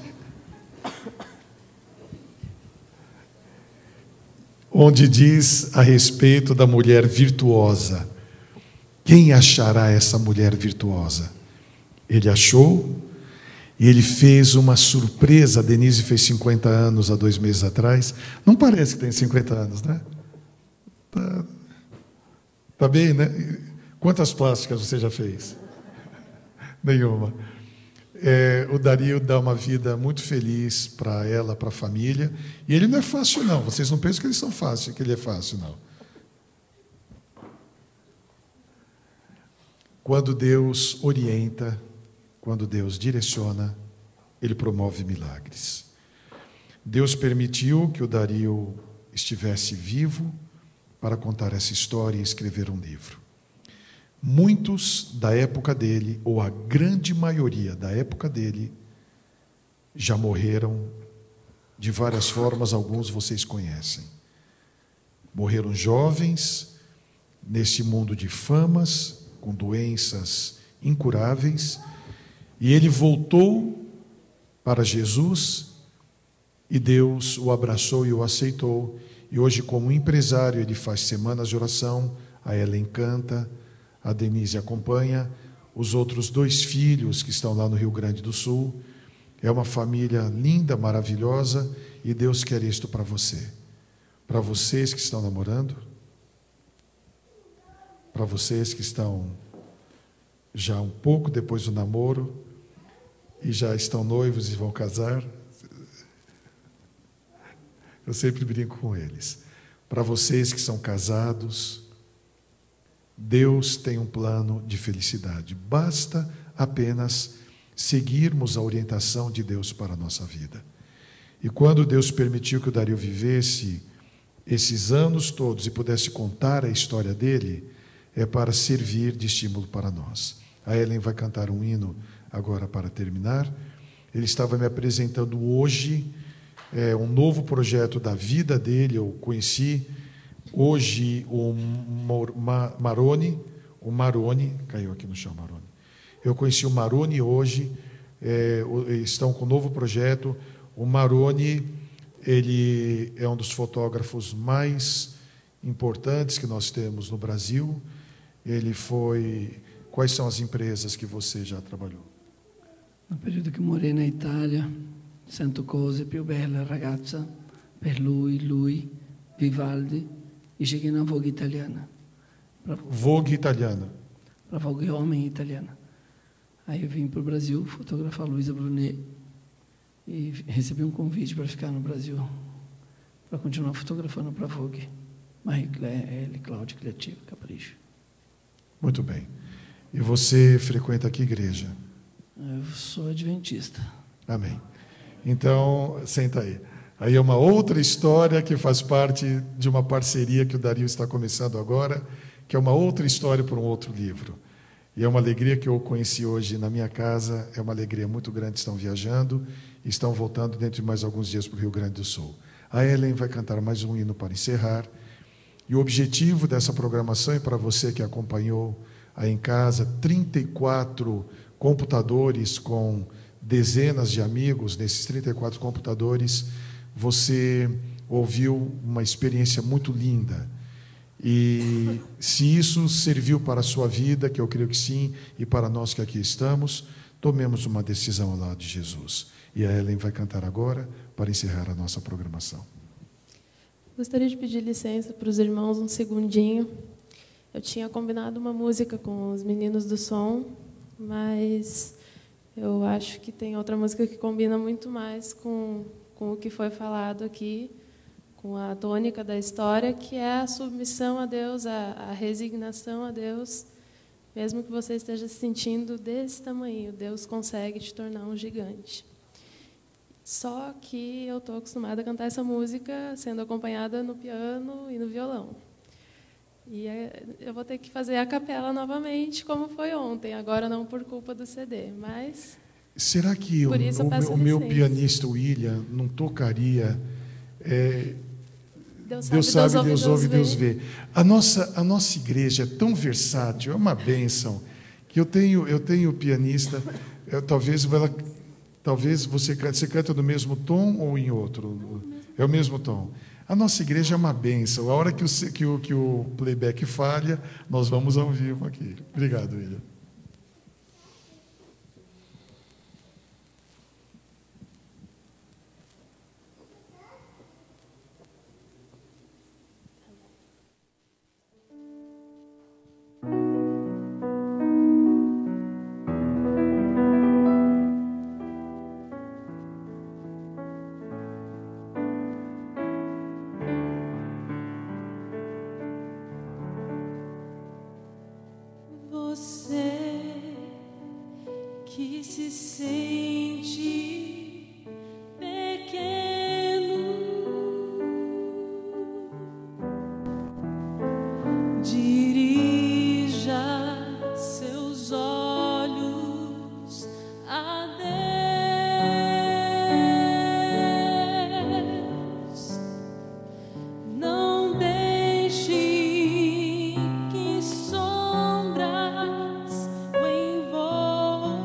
onde diz a respeito da mulher virtuosa. Quem achará essa mulher virtuosa? Ele achou e ele fez uma surpresa. A Denise fez 50 anos há 2 meses atrás. Não parece que tem 50 anos, né? Tá bem, né? Quantas plásticas você já fez? Nenhuma. O Dario dá uma vida muito feliz para ela, para a família. E ele não é fácil, não. Vocês não pensam que eles são fáceis, que ele é fácil, não. Quando Deus orienta, quando Deus direciona, Ele promove milagres. Deus permitiu que o Dario estivesse vivo para contar essa história e escrever um livro. Muitos da época dele, ou a grande maioria da época dele, já morreram de várias formas, alguns vocês conhecem. Morreram jovens, nesse mundo de famas, com doenças incuráveis, e ele voltou para Jesus, e Deus o abraçou e o aceitou, e hoje, como empresário, ele faz semanas de oração, a Ellen canta, a Denise acompanha, os outros 2 filhos que estão lá no Rio Grande do Sul. É uma família linda, maravilhosa, e Deus quer isto para você. Para vocês que estão namorando, para vocês que estão já um pouco depois do namoro e já estão noivos e vão casar, eu sempre brinco com eles. Para vocês que são casados, Deus tem um plano de felicidade. Basta apenas seguirmos a orientação de Deus para a nossa vida. E quando Deus permitiu que o Dario vivesse esses anos todos e pudesse contar a história dele, é para servir de estímulo para nós. A Ellen vai cantar um hino agora para terminar. Ele estava me apresentando hoje um novo projeto da vida dele. Eu conheci hoje o Maroni, caiu aqui no chão, Maroni. Eu conheci o Maroni hoje, estão com um novo projeto. O Maroni, ele é um dos fotógrafos mais importantes que nós temos no Brasil. Ele foi... Quais são as empresas que você já trabalhou? No período que morei na Itália, sento cose più belle ragazza per lui, Vivaldi, e cheguei na Vogue italiana. Vogue italiana. Para Vogue Homem italiana. Aí eu vim para o Brasil fotografar Luisa Brunet e recebi um convite para ficar no Brasil, para continuar fotografando para Vogue. Marie Claire, Cláudia Criativa, Capricho. Muito bem. E você frequenta que igreja? Eu sou adventista. Amém. Então, senta aí. Aí é uma outra história que faz parte de uma parceria que o Dario está começando agora, que é uma outra história para um outro livro. E é uma alegria que eu conheci hoje na minha casa, é uma alegria muito grande. Estão viajando e estão voltando dentro de mais alguns dias para o Rio Grande do Sul. A Ellen vai cantar mais um hino para encerrar. E o objetivo dessa programação é para você que acompanhou aí em casa, 34 computadores com dezenas de amigos. Nesses 34 computadores, você ouviu uma experiência muito linda. E se isso serviu para a sua vida, que eu creio que sim, e para nós que aqui estamos, tomemos uma decisão ao lado de Jesus. E a Ellen vai cantar agora para encerrar a nossa programação. Gostaria de pedir licença para os irmãos um segundinho. Eu tinha combinado uma música com os meninos do som, mas eu acho que tem outra música que combina muito mais com o que foi falado aqui, com a tônica da história, que é a submissão a Deus, a resignação a Deus. Mesmo que você esteja se sentindo desse tamanho, Deus consegue te tornar um gigante. Só que eu estou acostumada a cantar essa música sendo acompanhada no piano e no violão. E eu vou ter que fazer a capela novamente, como foi ontem, agora não por culpa do CD, mas... Será que o meu pianista William não tocaria... Deus sabe, Deus ouve, Deus vê. A nossa igreja é tão versátil, é uma bênção, que eu tenho pianista, talvez você canta no mesmo tom ou em outro? É o mesmo tom. A nossa igreja é uma bênção. A hora que o playback falha, nós vamos ao vivo aqui. Obrigado, William. Que se sente pequeno, dirija seus olhos a Deus. Não deixe que sombras o envolvam.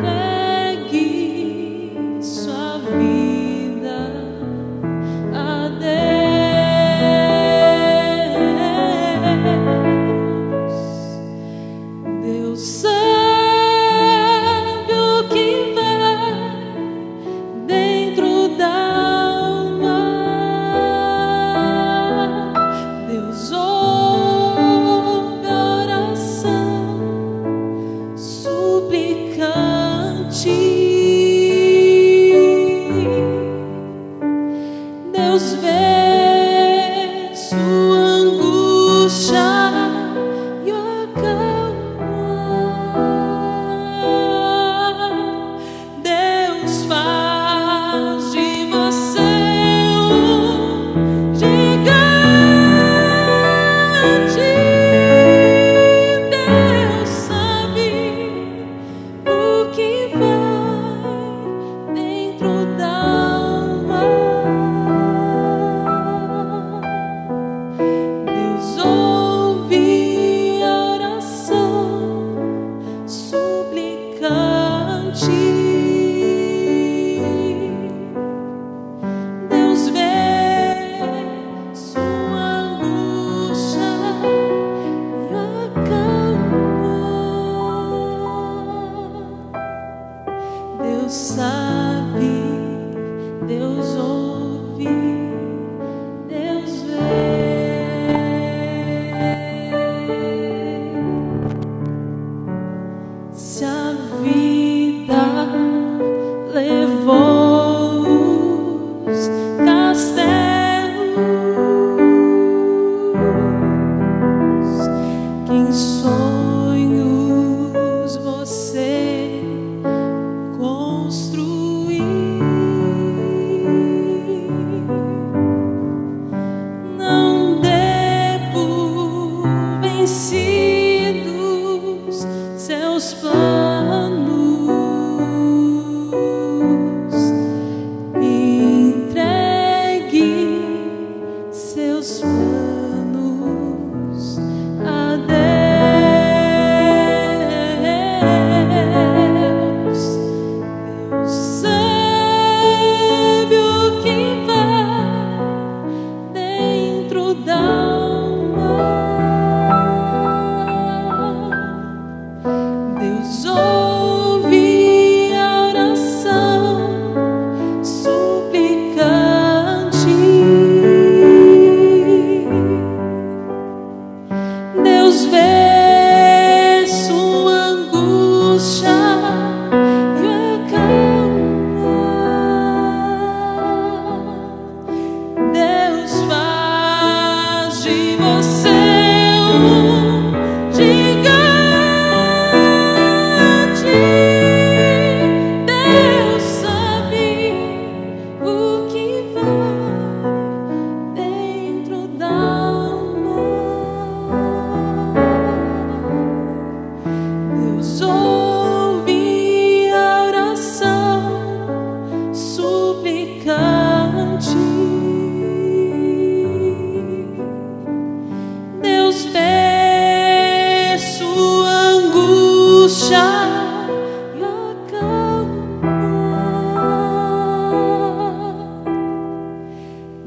Entregue sua vida a Deus. Deus sabe o que vai dentro da alma. Deus ouve a oração suplicante. Deus vê sua angústia. E o acalma. que em sonhos você construiu. Não dê por vencidos seus planos. Entregue seus planos a Deus. Deus sabe o que vai dentro da alma. Deus ouve a oração suplicante. Deus vê sua angústia e acalma. Deus faz de você um gigante. Deus sabe o que vai dentro da alma. Deus ouve a oração suplicante. Deus vê sua angústia e acalma.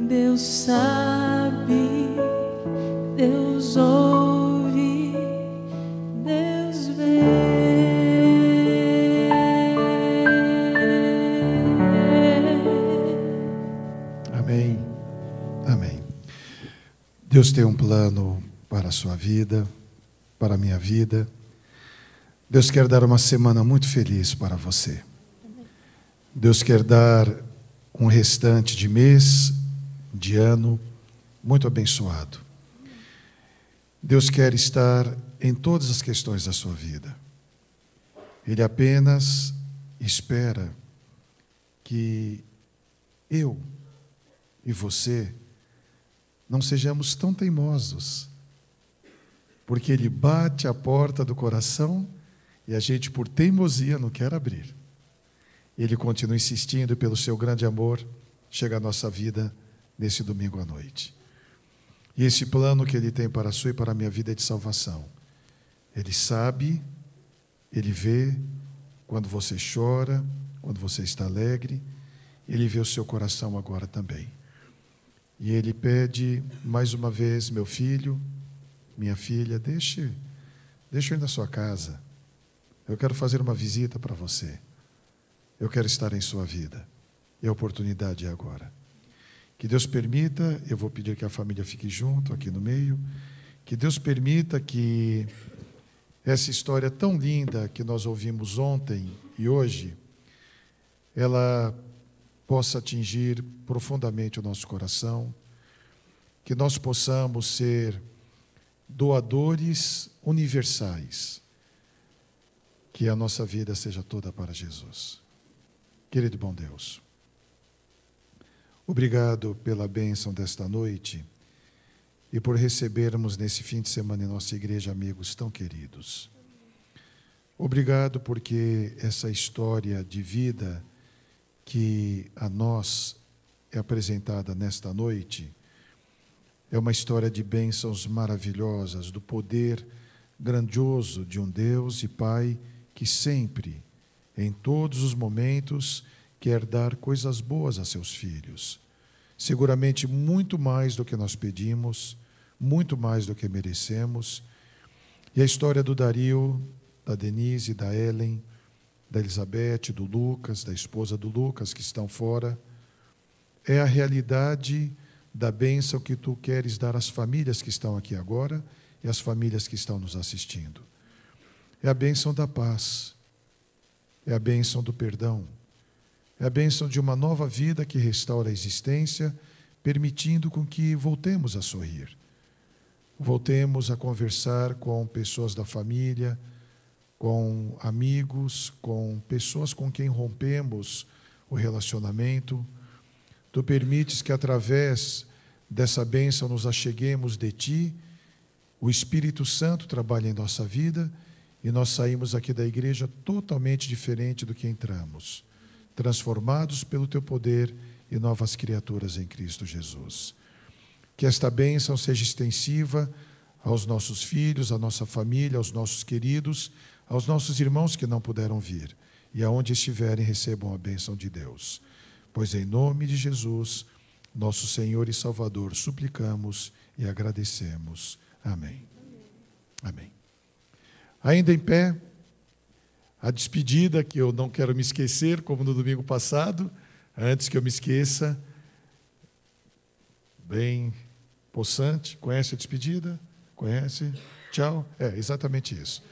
Deus sabe, Deus ouve, Deus vê. Amém. Amém. Deus tem um plano para a sua vida, para a minha vida. Deus quer dar uma semana muito feliz para você. Deus quer dar um restante de mês, de ano, muito abençoado. Deus quer estar em todas as questões da sua vida. Ele apenas espera que eu e você não sejamos tão teimosos, porque Ele bate a porta do coração e a gente, por teimosia, não quer abrir. Ele continua insistindo pelo seu grande amor, chega à nossa vida nesse domingo à noite. E esse plano que Ele tem para a sua e para a minha vida é de salvação. Ele sabe, Ele vê quando você chora, quando você está alegre, Ele vê o seu coração agora também. E Ele pede mais uma vez: meu filho, minha filha, deixe eu ir na sua casa. Eu quero fazer uma visita para você. Eu quero estar em sua vida. E a oportunidade é agora. Que Deus permita, eu vou pedir que a família fique junto aqui no meio, que Deus permita que essa história tão linda que nós ouvimos ontem e hoje, ela possa atingir profundamente o nosso coração, que nós possamos ser doadores universais, que a nossa vida seja toda para Jesus. Querido e bom Deus, obrigado pela bênção desta noite e por recebermos nesse fim de semana em nossa igreja amigos tão queridos. Obrigado porque essa história de vida que a nós é apresentada nesta noite é uma história de bênçãos maravilhosas, do poder grandioso de um Deus e Pai que sempre, em todos os momentos, quer dar coisas boas a seus filhos. Seguramente muito mais do que nós pedimos, muito mais do que merecemos. E a história do Dario, da Denise, da Ellen, da Elizabeth, do Lucas, da esposa do Lucas, que estão fora, é a realidade da bênção que tu queres dar às famílias que estão aqui agora e às famílias que estão nos assistindo. É a bênção da paz, é a bênção do perdão, é a bênção de uma nova vida que restaura a existência permitindo com que voltemos a sorrir. Voltemos a conversar com pessoas da família, com amigos, com pessoas com quem rompemos o relacionamento. Tu permites que através dessa bênção nos acheguemos de Ti, o Espírito Santo trabalha em nossa vida e nós saímos aqui da igreja totalmente diferente do que entramos, transformados pelo Teu poder e novas criaturas em Cristo Jesus. Que esta bênção seja extensiva aos nossos filhos, à nossa família, aos nossos queridos, aos nossos irmãos que não puderam vir, e aonde estiverem recebam a bênção de Deus. Pois em nome de Jesus, nosso Senhor e Salvador, suplicamos e agradecemos. Amém. Amém. Ainda em pé, a despedida que eu não quero me esquecer, como no domingo passado, antes que eu me esqueça, bem possante, conhece a despedida? Conhece? Tchau. É, exatamente isso.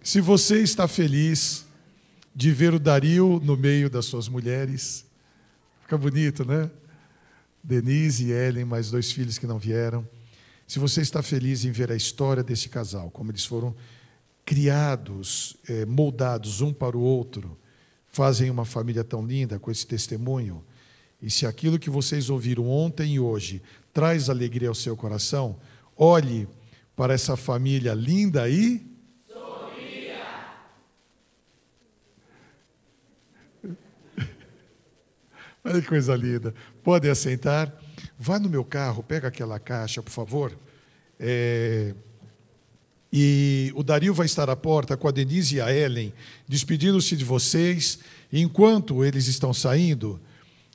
Se você está feliz de ver o Dario no meio das suas mulheres, fica bonito, né? Denise e Ellen, mais 2 filhos que não vieram. Se você está feliz em ver a história desse casal, como eles foram criados, moldados um para o outro, fazem uma família tão linda com esse testemunho, e se aquilo que vocês ouviram ontem e hoje traz alegria ao seu coração, olhe para essa família linda e sorria. Olha que coisa linda. Podem assentar. Vá no meu carro, pega aquela caixa, por favor. E o Dario vai estar à porta com a Denise e a Ellen, despedindo-se de vocês. Enquanto eles estão saindo,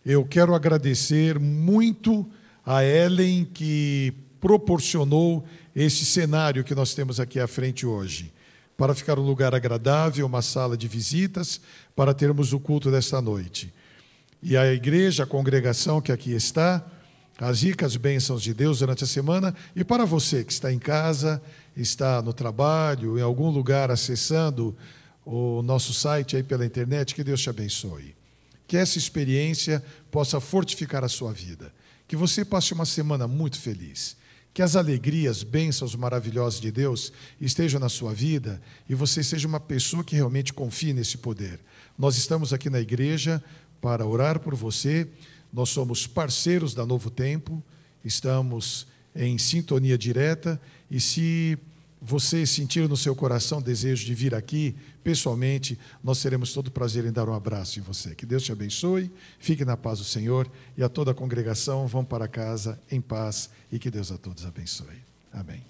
eu quero agradecer muito a Ellen, que proporcionou esse cenário que nós temos aqui à frente hoje, para ficar um lugar agradável, uma sala de visitas, para termos o culto desta noite. E a igreja, a congregação que aqui está, as ricas bênçãos de Deus durante a semana, e para você que está em casa, está no trabalho, em algum lugar acessando o nosso site aí pela internet, que Deus te abençoe. Que essa experiência possa fortificar a sua vida. Que você passe uma semana muito feliz. Que as alegrias, bênçãos maravilhosas de Deus estejam na sua vida e você seja uma pessoa que realmente confie nesse poder. Nós estamos aqui na igreja para orar por você. Nós somos parceiros da Novo Tempo, estamos em sintonia direta, e se você sentir no seu coração o desejo de vir aqui pessoalmente, nós teremos todo o prazer em dar um abraço em você. Que Deus te abençoe, fique na paz do Senhor, e a toda a congregação vão para casa em paz, e que Deus a todos abençoe. Amém.